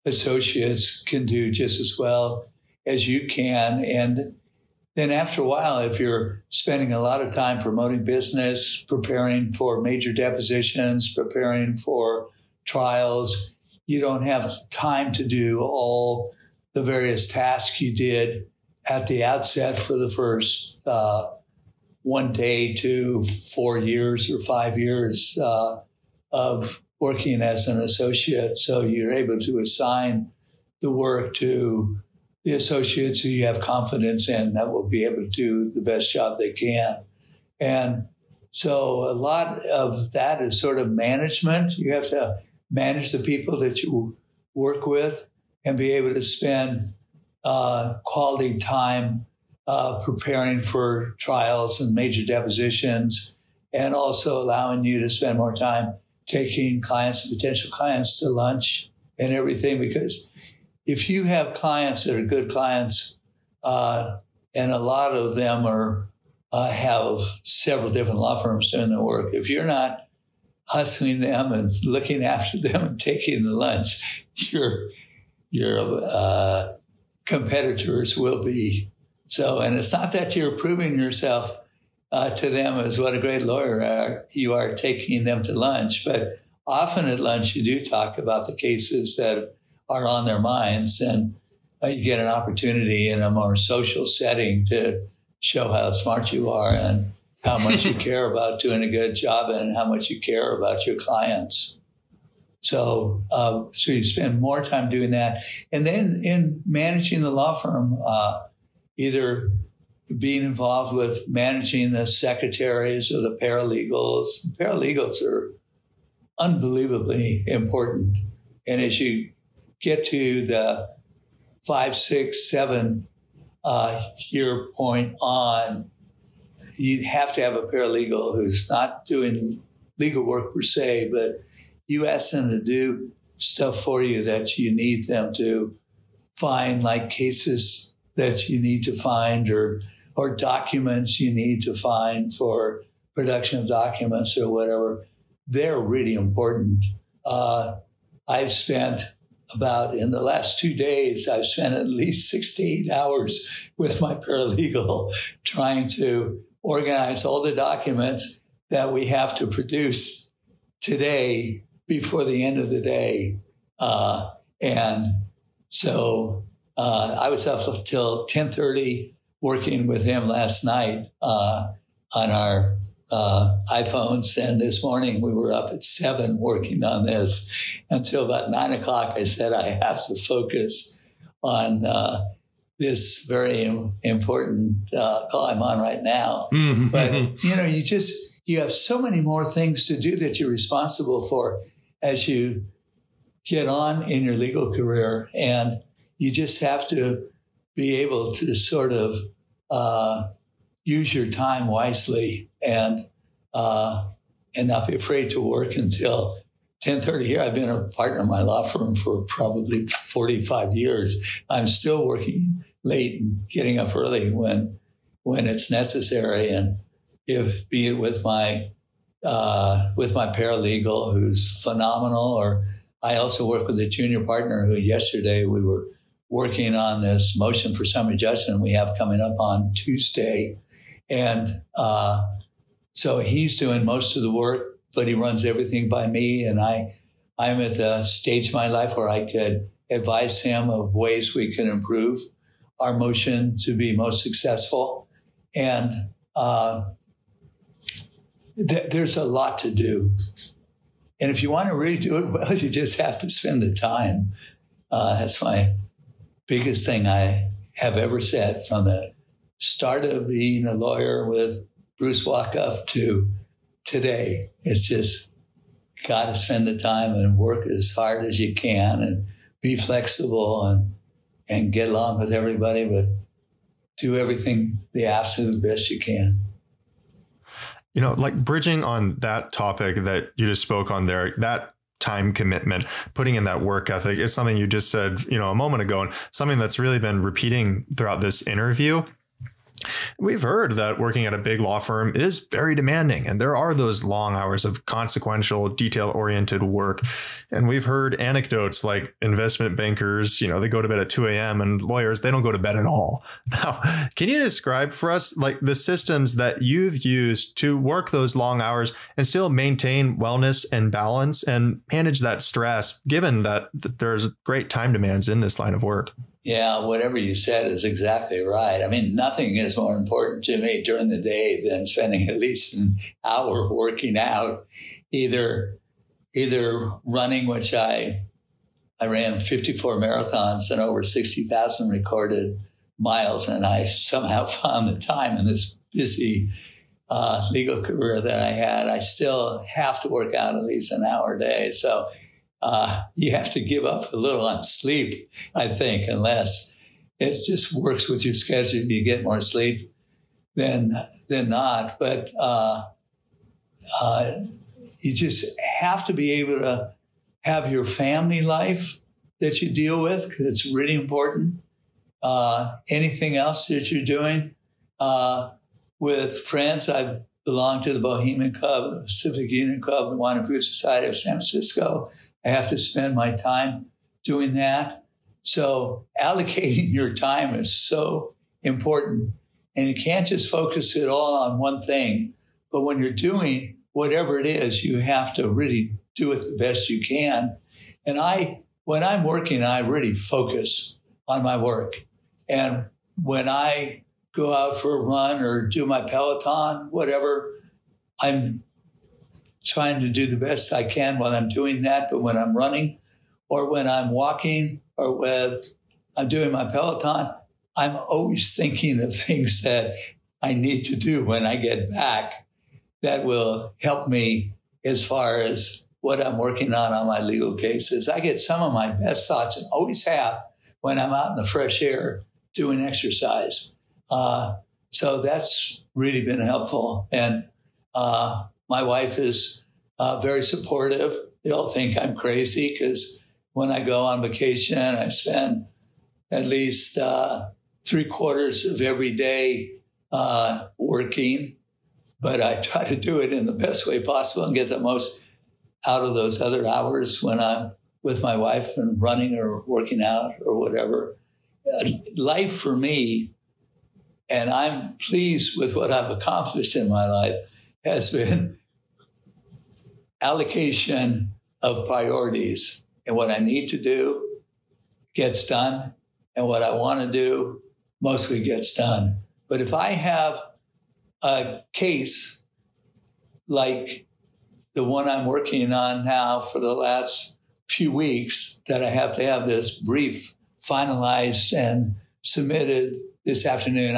associates can do just as well as you can. And then after a while, if you're spending a lot of time promoting business, preparing for major depositions, preparing for trials, you don't have time to do all the various tasks you did at the outset for the first 1 day to 4 years or 5 years of working as an associate. So you're able to assign the work to the associates who you have confidence in that will be able to do the best job they can. And so a lot of that is sort of management. You have to manage the people that you work with and be able to spend quality time preparing for trials and major depositions, and also allowing you to spend more time taking clients and potential clients to lunch and everything. Because if you have clients that are good clients, and a lot of them have several different law firms doing their work, if you're not hustling them and looking after them and taking the lunch, your competitors will be. So, and it's not that you're proving yourself to them as what a great lawyer you are taking them to lunch, but often at lunch you do talk about the cases that are on their minds, and you get an opportunity in a more social setting to show how smart you are and how much you care about doing a good job and how much you care about your clients. So you spend more time doing that. And then in managing the law firm, either being involved with managing the secretaries or the paralegals. Paralegals are unbelievably important. And as you get to the 5, 6, 7 year point on, you have to have a paralegal who's not doing legal work per se, but you ask them to do stuff for you that you need them to find, like cases that you need to find or documents you need to find for production of documents or whatever. They're really important. I've spent in the last 2 days, I've spent at least 6 to 8 hours with my paralegal trying to organize all the documents that we have to produce today before the end of the day. And so I was up till 10:30 working with him last night on our iPhones. And this morning we were up at 7 working on this until about 9 o'clock. I said, I have to focus on this very important call I'm on right now. Mm-hmm. But, you have so many more things to do that you're responsible for as you get on in your legal career. And you just have to be able to sort of use your time wisely and not be afraid to work until 10:30 here. I've been a partner in my law firm for probably 45 years. I'm still working late and getting up early when it's necessary. And be it with my paralegal, who's phenomenal, or I also work with a junior partner who yesterday we were working on this motion for summary judgment we have coming up on Tuesday. And so he's doing most of the work, but he runs everything by me. And I'm at the stage of my life where I could advise him of ways we can improve our motion to be most successful. And there's a lot to do. And if you want to really do it well, you just have to spend the time. That's my biggest thing I have ever said from the start of being a lawyer with Bruce Wackoff to today. It's just got to spend the time and work as hard as you can and be flexible and get along with everybody, but do everything the absolute best you can. Like bridging on that topic that you just spoke on there, that time commitment, putting in that work ethic is something you just said, a moment ago, and something that's really been repeating throughout this interview. We've heard that working at a big law firm is very demanding, and there are those long hours of consequential, detail-oriented work. And we've heard anecdotes like investment bankers, they go to bed at 2 a.m. and lawyers, they don't go to bed at all. Now, can you describe for us like the systems that you've used to work those long hours and still maintain wellness and balance and manage that stress, given that there's great time demands in this line of work? Yeah, whatever you said is exactly right. I mean, nothing is more important to me during the day than spending at least an hour working out, either running, which I ran 54 marathons and over 60,000 recorded miles, and I somehow found the time in this busy legal career that I had. I still have to work out at least an hour a day. So you have to give up a little on sleep, I think, unless it just works with your schedule. You get more sleep than not. But you just have to be able to have your family life that you deal with, because it's really important. Anything else that you're doing with friends, I belong to the Bohemian Club, the Pacific Union Club, the Wine and Food Society of San Francisco. I have to spend my time doing that. So allocating your time is so important. And you can't just focus it all on one thing. But when you're doing whatever it is, you have to really do it the best you can. And when I'm working, I really focus on my work. And when I go out for a run or do my Peloton, whatever, I'm trying to do the best I can while I'm doing that. But when I'm running or when I'm walking or when I'm doing my Peloton, I'm always thinking of things that I need to do when I get back that will help me as far as what I'm working on my legal cases. I get some of my best thoughts, and always have, when I'm out in the fresh air doing exercise. So that's really been helpful. And my wife is very supportive, they'll think I'm crazy because when I go on vacation, I spend at least 3/4 of every day working. But I try to do it in the best way possible and get the most out of those other hours when I'm with my wife and running or working out or whatever. Life for me, and I'm pleased with what I've accomplished in my life, has been allocation of priorities. And what I need to do gets done, and what I want to do mostly gets done. But if I have a case like the one I'm working on now for the last few weeks, that I have to have this brief finalized and submitted this afternoon,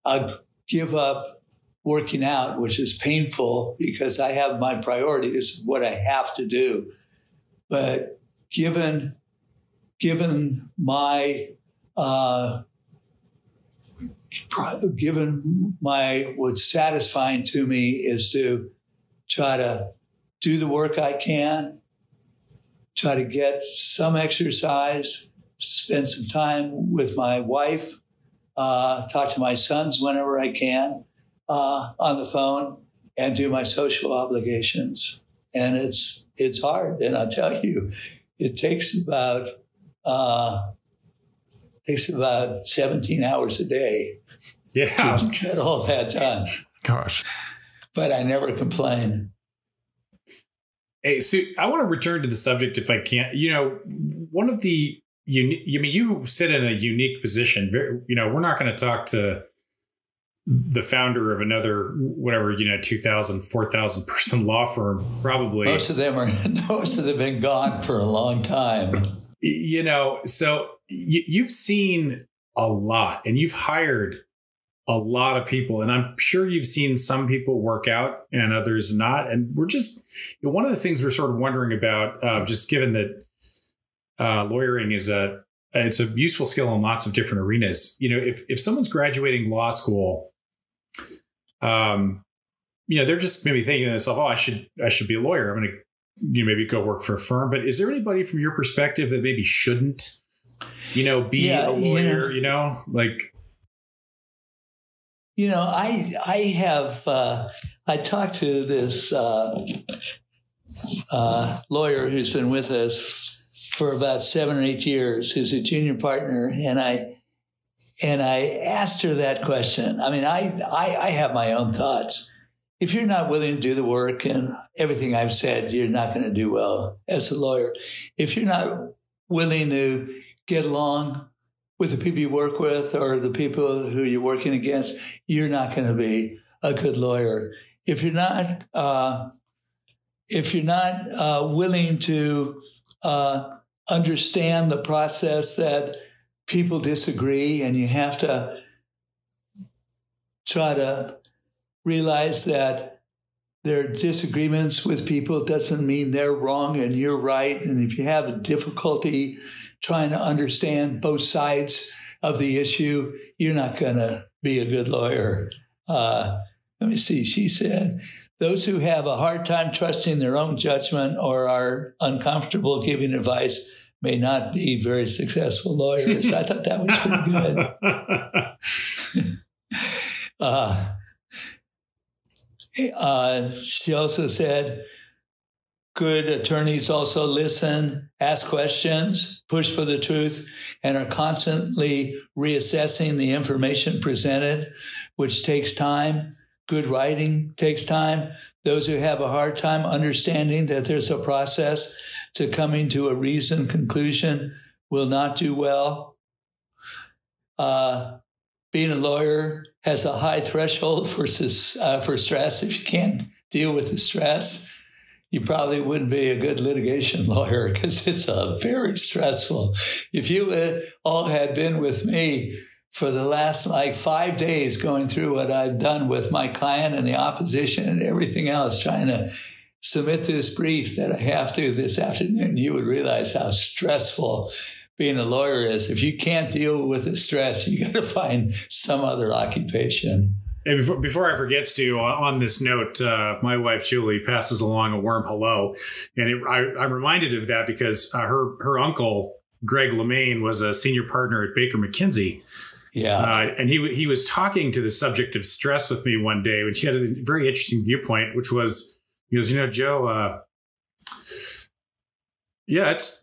I'll give up working out, which is painful because I have my priorities, what I have to do. But given my what's satisfying to me is to try to do the work I can, try to get some exercise, spend some time with my wife, talk to my sons whenever I can on the phone, and do my social obligations. And it's hard. And I'll tell you, it takes about 17 hours a day to get all that done. Gosh. But I never complain. Hey, so I want to return to the subject if I can. You know, one of the, you sit in a unique position. We're not going to talk to the founder of another, 2,000, 4,000 person law firm, probably. Most of them have been gone for a long time. So you've seen a lot and you've hired a lot of people, and I'm sure you've seen some people work out and others not. And we're just, one of the things we're sort of wondering about, just given that lawyering is it's a useful skill in lots of different arenas. If someone's graduating law school, they're just maybe thinking to themselves, oh, I should be a lawyer. I'm going to maybe go work for a firm. But is there anybody from your perspective that maybe shouldn't, be a lawyer, I have, I talked to this lawyer who's been with us for about 7 or 8 years, who's a junior partner. And I asked her that question. I mean, I have my own thoughts. If you're not willing to do the work and everything I've said, you're not going to do well as a lawyer. If you're not willing to get along with the people you work with or the people who you're working against, you're not going to be a good lawyer. If you're not willing to understand the process that people disagree, and you have to try to realize that their disagreements with people doesn't mean they're wrong and you're right. And if you have a difficulty trying to understand both sides of the issue, you're not going to be a good lawyer. Let me see. She said, those who have a hard time trusting their own judgment or are uncomfortable giving advice may not be very successful lawyers. I thought that was pretty good. She also said, good attorneys also listen, ask questions, push for the truth, and are constantly reassessing the information presented, which takes time. Good writing takes time. Those who have a hard time understanding that there's a process to coming to a reasoned conclusion will not do well. Being a lawyer has a high threshold for stress. If you can't deal with the stress, you probably wouldn't be a good litigation lawyer because it's very stressful. If you all had been with me for the last 5 days going through what I've done with my client and the opposition and everything else, trying to submit this brief that I have to this afternoon, you would realize how stressful being a lawyer is. If you can't deal with the stress, you got to find some other occupation. And before I forget, Stu, on this note, my wife Julie passes along a warm hello, and I'm reminded of that because her uncle Greg LeMaine was a senior partner at Baker McKenzie. Yeah, and he was talking to the subject of stress with me one day, which he had a very interesting viewpoint, which was, he goes, Joe,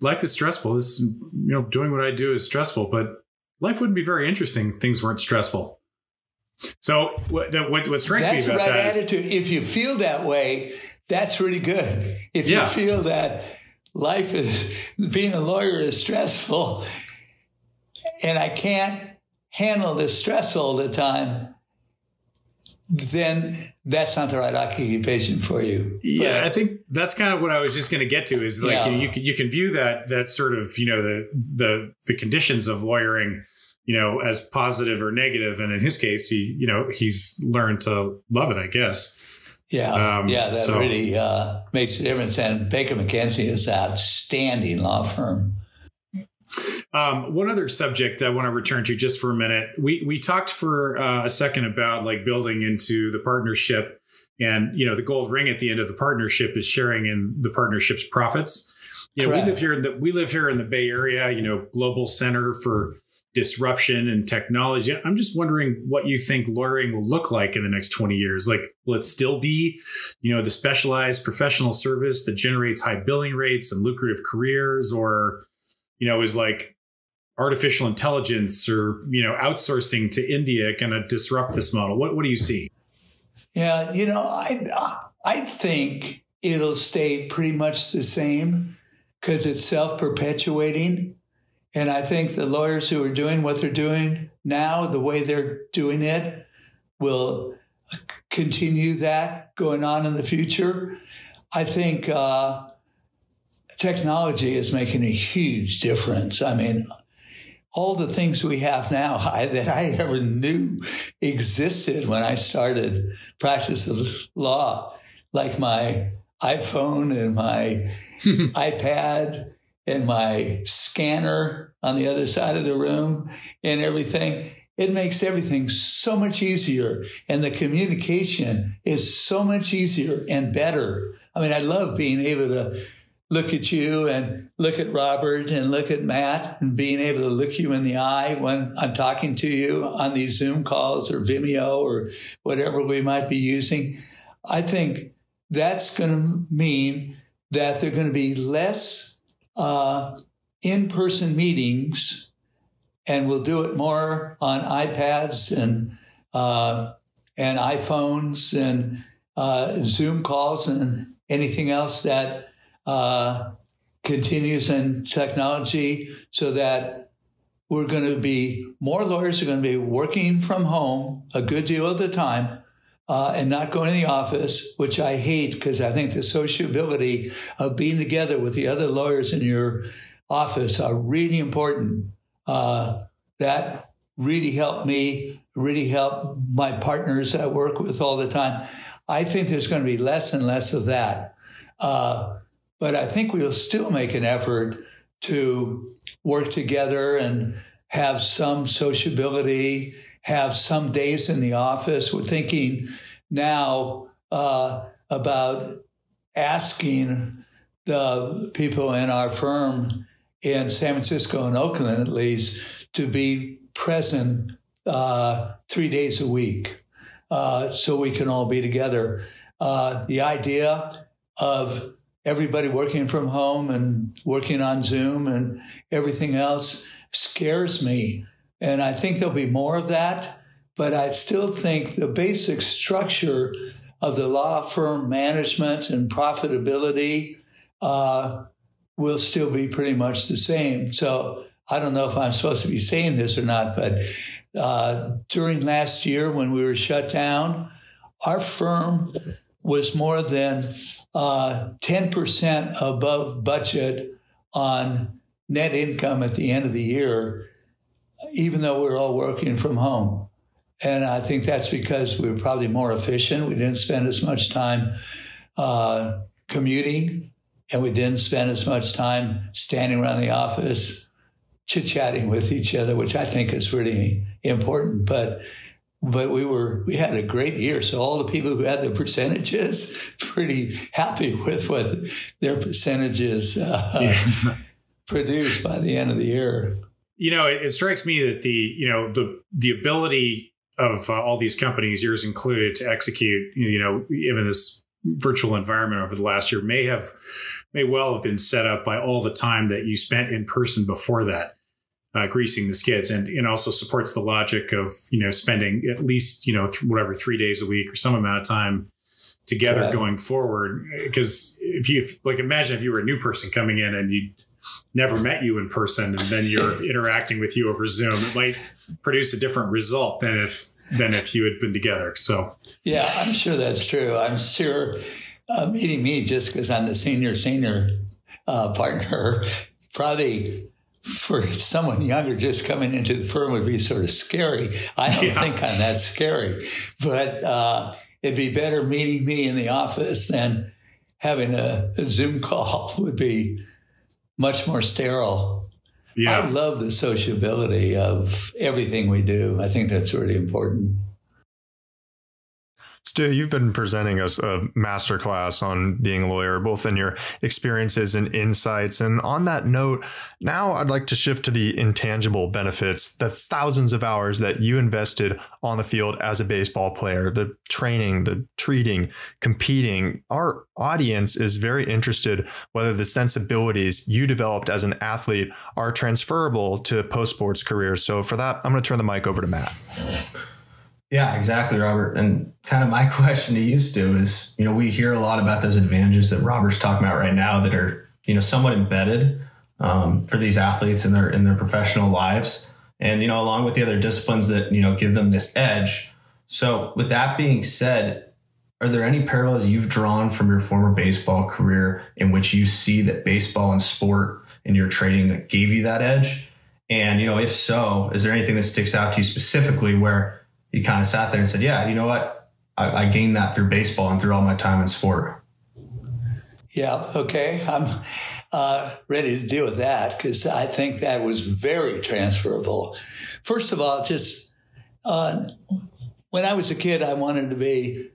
life is stressful. This, doing what I do is stressful, but life wouldn't be very interesting if things weren't stressful. So what strikes me about that's the right that attitude. If you feel that way, that's really good. If you feel that life is, being a lawyer is stressful and I can't handle the stress all the time, then that's not the right occupation for you. Yeah, but I think that's kind of what I was just going to get to, is like, you can view that sort of, the conditions of lawyering, as positive or negative. And in his case, he's learned to love it, I guess. Yeah. That really makes a difference. And Baker McKenzie is an outstanding law firm. One other subject I want to return to just for a minute. We talked for a second about like building into the partnership, and the gold ring at the end of the partnership is sharing in the partnership's profits. We live here in the Bay Area, global center for disruption and technology. I'm just wondering what you think lawyering will look like in the next 20 years. Like, will it still be, the specialized professional service that generates high billing rates and lucrative careers, or is like artificial intelligence or, outsourcing to India going to disrupt this model? What do you see? Yeah, I think it'll stay pretty much the same because it's self-perpetuating. And I think the lawyers who are doing what they're doing now, the way they're doing it, will continue that going on in the future. I think technology is making a huge difference. I mean, all the things we have now that I ever knew existed when I started practice of law, like my iPhone and my iPad and my scanner on the other side of the room and everything. It makes everything so much easier, and the communication is so much easier and better. I mean, I love being able to look at you and look at Robert and look at Matt and being able to look you in the eye when I'm talking to you on these Zoom calls or Vimeo or whatever we might be using. I think that's going to mean that there are going to be less in-person meetings, and we'll do it more on iPads and iPhones and Zoom calls and anything else that continues in technology, so that we're going to be, more lawyers are going to be working from home a good deal of the time and not going to the office, which I hate because I think the sociability of being together with the other lawyers in your office are really important. That really helped me, really helped my partners I work with all the time. I think there's going to be less and less of that. But I think we'll still make an effort to work together and have some sociability, have some days in the office. We're thinking now about asking the people in our firm in San Francisco and Oakland, at least, to be present 3 days a week so we can all be together. The idea of everybody working from home and working on Zoom and everything else scares me. And I think there'll be more of that. But I still think the basic structure of the law firm management and profitability will still be pretty much the same. So I don't know if I'm supposed to be saying this or not, but during last year when we were shut down, our firm was more than 10% above budget on net income at the end of the year, even though we're all working from home. And I think that's because we were probably more efficient. We didn't spend as much time commuting, and we didn't spend as much time standing around the office chit-chatting with each other, which I think is really important. But but we had a great year. So all the people who had the percentages, pretty happy with what their percentages produced by the end of the year. It strikes me that the ability of all these companies, yours included, to execute, even this virtual environment over the last year may well have been set up by all the time that you spent in person before that, greasing the skids, and also supports the logic of, spending at least, 3 days a week or some amount of time together going forward. Because imagine if you were a new person coming in and you never met you in person, and then you're interacting with you over Zoom, it might produce a different result than if you had been together. So, yeah, I'm sure that's true. I'm sure meeting me just because I'm the senior partner, probably for someone younger just coming into the firm would be sort of scary. I don't think I'm that scary, but it'd be better meeting me in the office than having a Zoom call. Would be much more sterile. Yeah. I love the sociability of everything we do. I think that's really important. Stu, you've been presenting us a masterclass on being a lawyer, both in your experiences and insights. And on that note, now I'd like to shift to the intangible benefits, the thousands of hours that you invested on the field as a baseball player, the training, the treating, competing. Our audience is very interested whether the sensibilities you developed as an athlete are transferable to post-sports careers. So for that, I'm going to turn the mic over to Matt. Yeah, exactly, Robert. And kind of my question to you, Stu, is, we hear a lot about those advantages that Robert's talking about right now that are, somewhat embedded for these athletes in their professional lives. And, along with the other disciplines that, give them this edge. So with that being said, are there any parallels you've drawn from your former baseball career in which you see that baseball and sport in your training gave you that edge? And, if so, is there anything that sticks out to you specifically where you kind of sat there and said, yeah, you know what? I gained that through baseball and through all my time in sport. Yeah. Okay. I'm ready to deal with that because I think that was very transferable. First of all, just when I was a kid, I wanted to be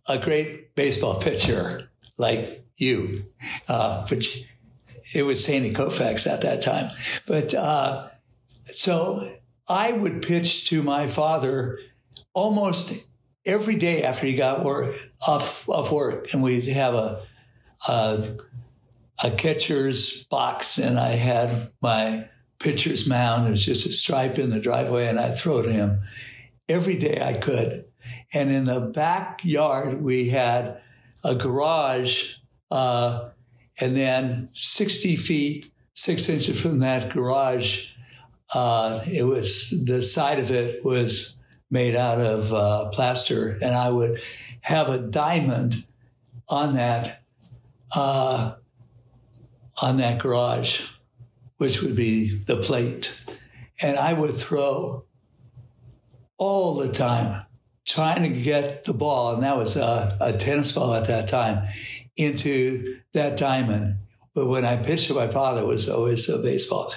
a great baseball pitcher like you, which it was Sandy Koufax at that time. But so I would pitch to my father almost every day after he got off work, and we'd have a catcher's box, and I had my pitcher's mound. It was just a stripe in the driveway, and I'd throw it to him every day I could. And in the backyard, we had a garage, and then 60 feet, 6 inches from that garage, the side of it was made out of plaster, and I would have a diamond on that garage, which would be the plate. And I would throw all the time, trying to get the ball, and that was a tennis ball at that time, into that diamond. But when I pitched to my father, it was always a baseball.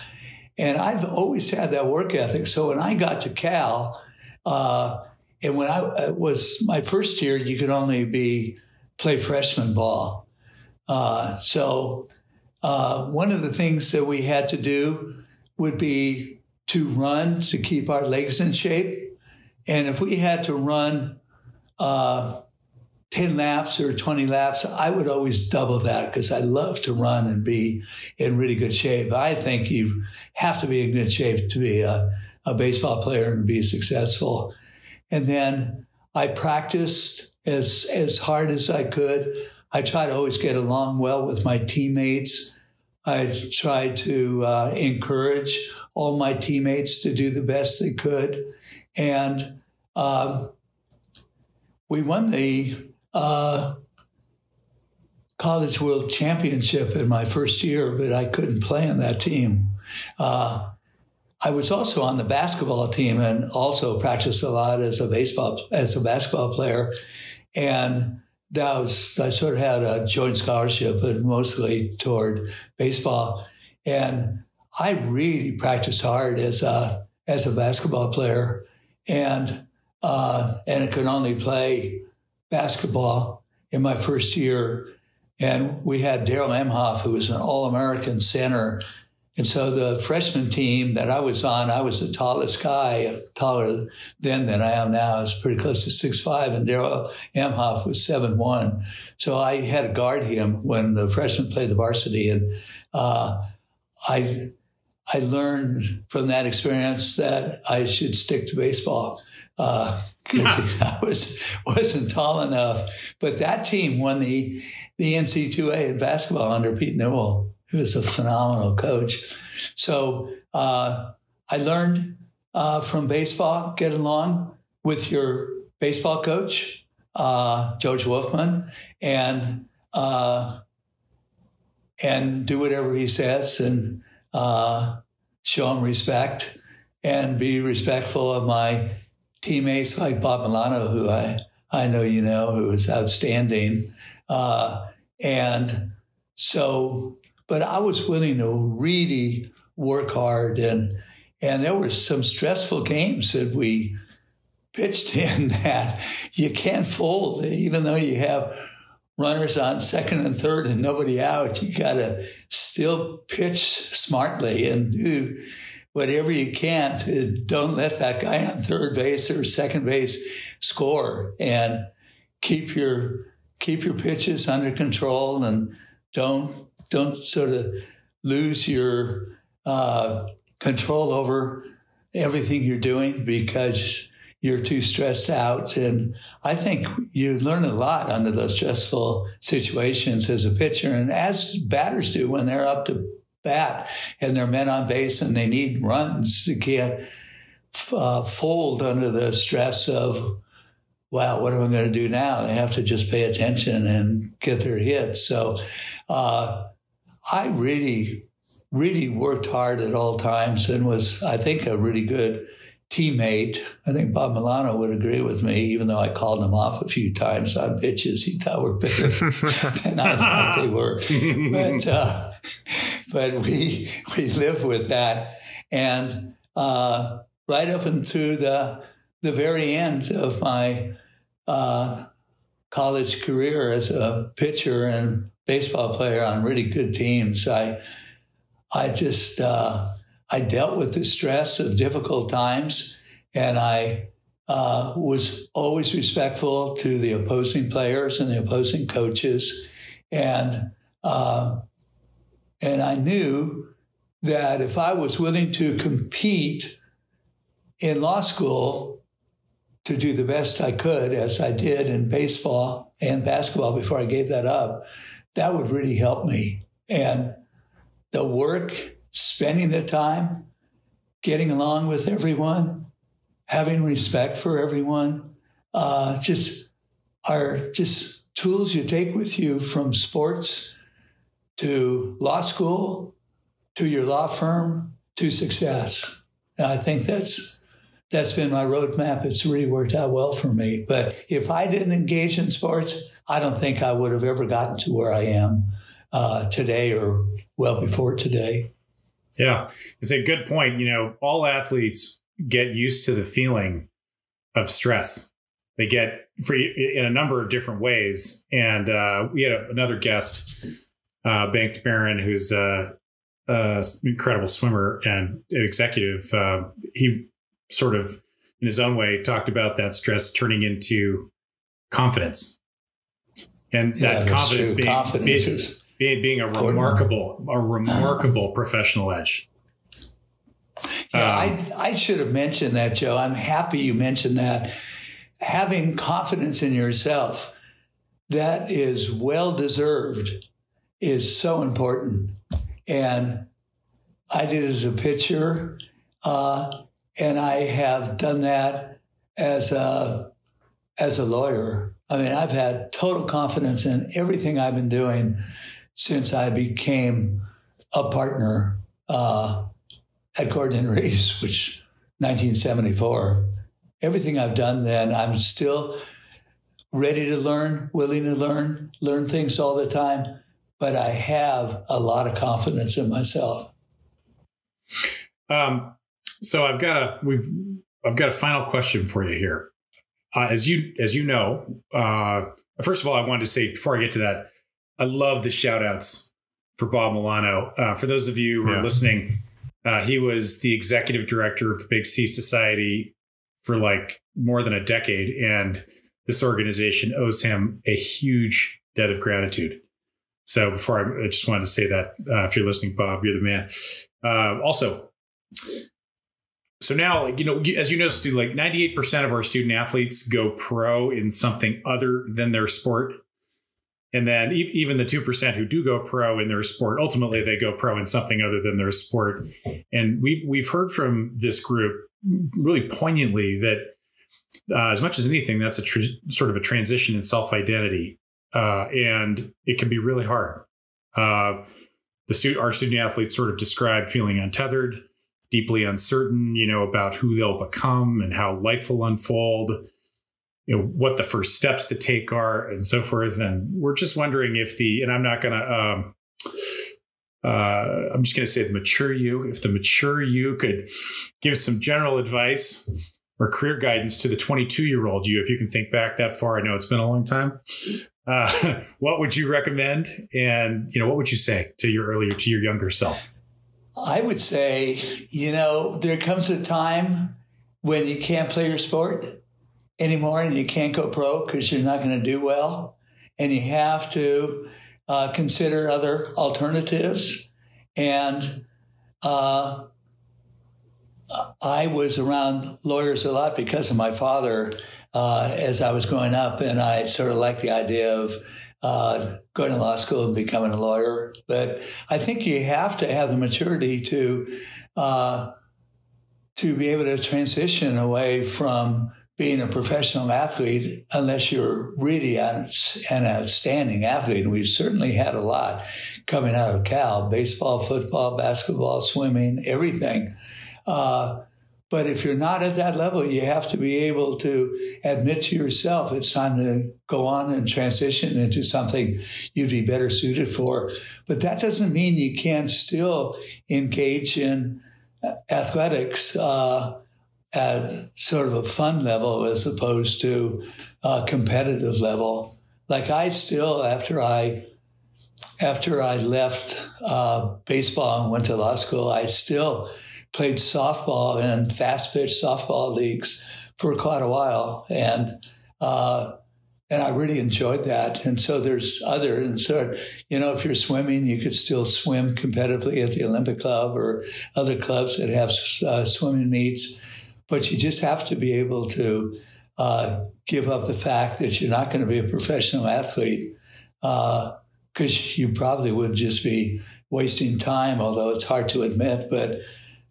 And I've always had that work ethic. So when I got to Cal, and when I was my first year, you could only play freshman ball. So one of the things that we had to do would be to run to keep our legs in shape. And if we had to run 10 laps or 20 laps, I would always double that because I love to run and be in really good shape. I think you have to be in good shape to be a baseball player and be successful. And then I practiced as hard as I could. I tried to always get along well with my teammates. I tried to encourage all my teammates to do the best they could. And we won the College World Championship in my first year, but I couldn't play on that team. I was also on the basketball team and also practiced a lot as a basketball player. And I sort of had a joint scholarship, but mostly toward baseball. And I really practiced hard as a basketball player. And and I could only play basketball in my first year. And we had Daryl Emhoff, who was an All-American center. And so the freshman team that I was on, I was the tallest guy, taller then than I am now. I was pretty close to 6'5", and Daryl Emhoff was 7'1". So I had to guard him when the freshmen played the varsity. And I learned from that experience that I should stick to baseball because I wasn't tall enough. But that team won the NC2A in basketball under Pete Newell, who was a phenomenal coach. So I learned from baseball, get along with your baseball coach, George Wolfman, and do whatever he says and show him respect and be respectful of my teammates like Bob Milano, who I know you know, who was outstanding. And so, but I was willing to really work hard, and there were some stressful games that we pitched in that you can't fold, even though you have runners on second and third and nobody out. You got to still pitch smartly and do whatever you can to don't let that guy on third base or second base score, and keep your pitches under control, and don't sort of lose your control over everything you're doing because you're too stressed out. And I think you learn a lot under those stressful situations as a pitcher, and as batters do when they're up to bat and they're men on base and they need runs. You can't fold under the stress of, wow, what am I going to do now? They have to just pay attention and get their hits. So I really, really worked hard at all times and was, I think, a really good teammate. I think Bob Milano would agree with me, even though I called him off a few times on pitches he thought were better than I thought they were. But we lived with that. And right up into the very end of my college career as a pitcher and baseball player on really good teams, I dealt with the stress of difficult times, and I was always respectful to the opposing players and the opposing coaches. And I knew that if I was willing to compete in law school to do the best I could, as I did in baseball and basketball before I gave that up, that would really help me. And the work, spending the time, getting along with everyone, having respect for everyone, are just tools you take with you from sports to law school, to your law firm, to success. And I think that's been my roadmap. It's really worked out well for me. But if I didn't engage in sports, I don't think I would have ever gotten to where I am today or well before today. Yeah, it's a good point. You know, all athletes get used to the feeling of stress. They get in a number of different ways. And we had another guest, Bank Barron, who's an incredible swimmer and executive. He sort of, in his own way, talked about that stress turning into confidence. And that confidence being a remarkable professional edge. Yeah, I should have mentioned that, Joe. I'm happy you mentioned that. Having confidence in yourself that is well-deserved is so important. And I did as a pitcher, and I have done that as a lawyer. I mean, I've had total confidence in everything I've been doing since I became a partner at Gordon Rees, which 1974. Everything I've done then, I'm still ready to learn, willing to learn things all the time, but I have a lot of confidence in myself. So I've got a final question for you here. as you know, first of all, I wanted to say before I get to that, I love the shout outs for Bob Milano. For those of you who are listening, he was the executive director of the Big C Society for like more than a decade. And this organization owes him a huge debt of gratitude. So before I just wanted to say that if you're listening, Bob, you're the man. Also, so now, like, as you know, Stu, like 98% of our student athletes go pro in something other than their sport. And then even the 2% who do go pro in their sport, ultimately they go pro in something other than their sport. And we've heard from this group really poignantly that as much as anything, that's sort of a transition in self-identity. And it can be really hard. Our student athletes sort of describe feeling untethered, deeply uncertain, about who they'll become and how life will unfold, what the first steps to take are and so forth. And we're just wondering if I'm just going to say the mature you could give some general advice or career guidance to the 22-year-old you, if you can think back that far. I know it's been a long time. What would you recommend? And, what would you say to your younger self? I would say, there comes a time when you can't play your sport anymore and you can't go pro because you're not going to do well. And you have to consider other alternatives. And I was around lawyers a lot because of my father as I was growing up. And I sort of liked the idea of going to law school and becoming a lawyer. But I think you have to have the maturity to be able to transition away from being a professional athlete unless you're really an outstanding athlete. And we've certainly had a lot coming out of Cal: baseball, football, basketball, swimming, everything. But if you're not at that level, you have to be able to admit to yourself it's time to go on and transition into something you'd be better suited for. But that doesn't mean you can't still engage in athletics at sort of a fun level as opposed to a competitive level. Like I still, after I left baseball and went to law school, I still played softball in fast pitch softball leagues for quite a while. And I really enjoyed that. And so there's if you're swimming, you could still swim competitively at the Olympic Club or other clubs that have swimming meets. But you just have to be able to give up the fact that you're not going to be a professional athlete because you probably would just be wasting time, although it's hard to admit. But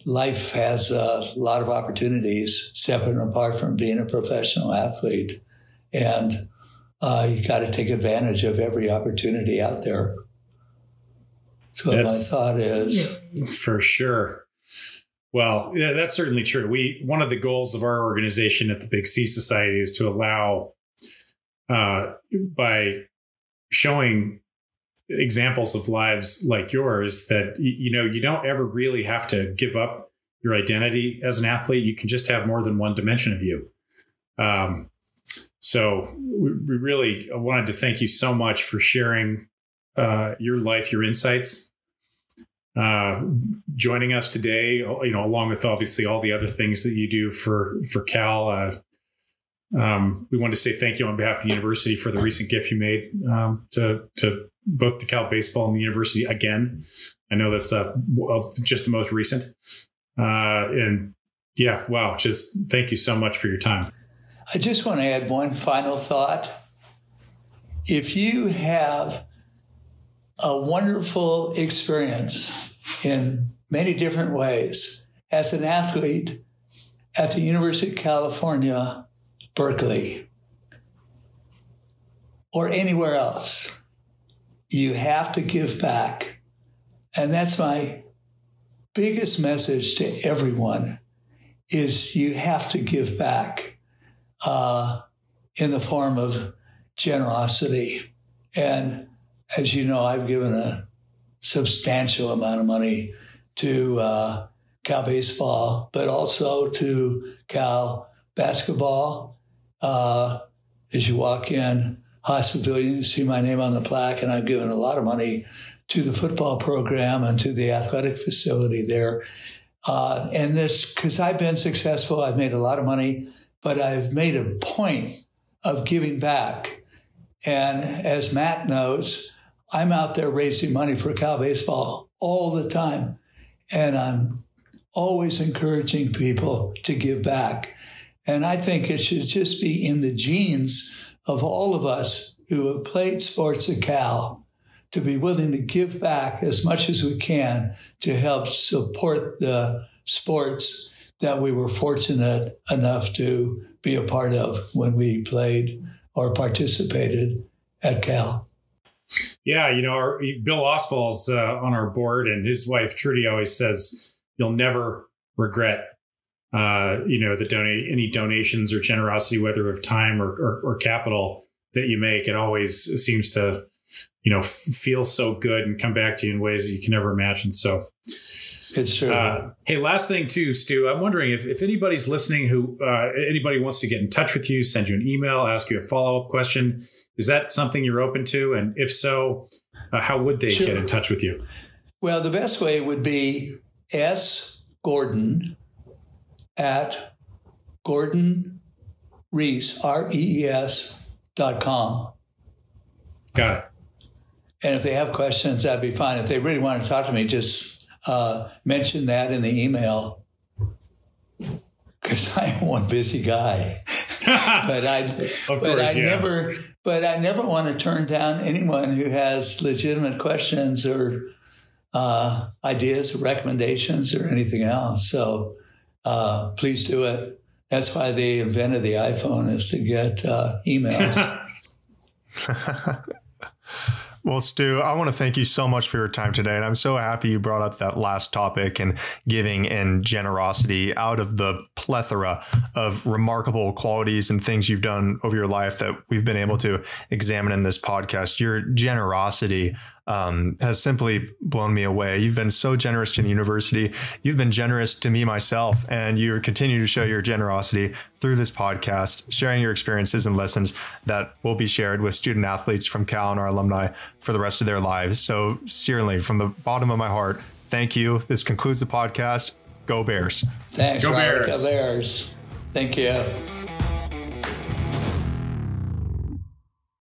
life has a lot of opportunities separate and apart from being a professional athlete. And you got to take advantage of every opportunity out there. So my thought is. For sure. Well, yeah, that's certainly true. One of the goals of our organization at the Big C Society is to allow, by showing examples of lives like yours, that you don't ever really have to give up your identity as an athlete. You can just have more than one dimension of you. So we really wanted to thank you so much for sharing your life, your insights, joining us today, along with obviously all the other things that you do for Cal. We want to say thank you on behalf of the university for the recent gift you made to both the Cal baseball and the university again. I know that's just the most recent. And yeah, wow, just thank you so much for your time. I just want to add one final thought. If you have a wonderful experience in many different ways as an athlete at the University of California, Berkeley, or anywhere else, you have to give back. And that's my biggest message to everyone, is you have to give back in the form of generosity. And as you know, I've given a substantial amount of money to Cal baseball, but also to Cal basketball. as you walk in, Hospice Pavilion, you see my name on the plaque, and I've given a lot of money to the football program and to the athletic facility there. And this, because I've been successful, I've made a lot of money, but I've made a point of giving back. And as Matt knows, I'm out there raising money for Cal baseball all the time. And I'm always encouraging people to give back. And I think it should just be in the genes of all of us who have played sports at Cal to be willing to give back as much as we can to help support the sports that we were fortunate enough to be a part of when we played or participated at Cal. Yeah, Bill Oswald's on our board, and his wife Trudy always says you'll never regret any donations or generosity, whether of time or capital, that you make. It always seems to feel so good and come back to you in ways that you can never imagine. So it's true. Hey, last thing too, Stu, I'm wondering if anybody's listening who anybody wants to get in touch with you, send you an email, ask you a follow-up question. Is that something you're open to? And if so, how would they get in touch with you? Well, the best way would be sgordon@Gordon Rees, REES.com. Got it. And if they have questions, that'd be fine. If they really want to talk to me, just mention that in the email, because I am one busy guy. But I never want to turn down anyone who has legitimate questions or ideas, or recommendations, or anything else. So please do it. That's why they invented the iPhone, is to get emails. Well, Stu, I want to thank you so much for your time today. And I'm so happy you brought up that last topic and giving and generosity out of the plethora of remarkable qualities and things you've done over your life that we've been able to examine in this podcast. Your generosity has simply blown me away. You've been so generous to the university. You've been generous to me, myself, and you continue to show your generosity through this podcast, sharing your experiences and lessons that will be shared with student athletes from Cal and our alumni for the rest of their lives. So sincerely, from the bottom of my heart, thank you. This concludes the podcast. Go Bears. Thanks, Go Robert. Bears. Go Bears. Thank you.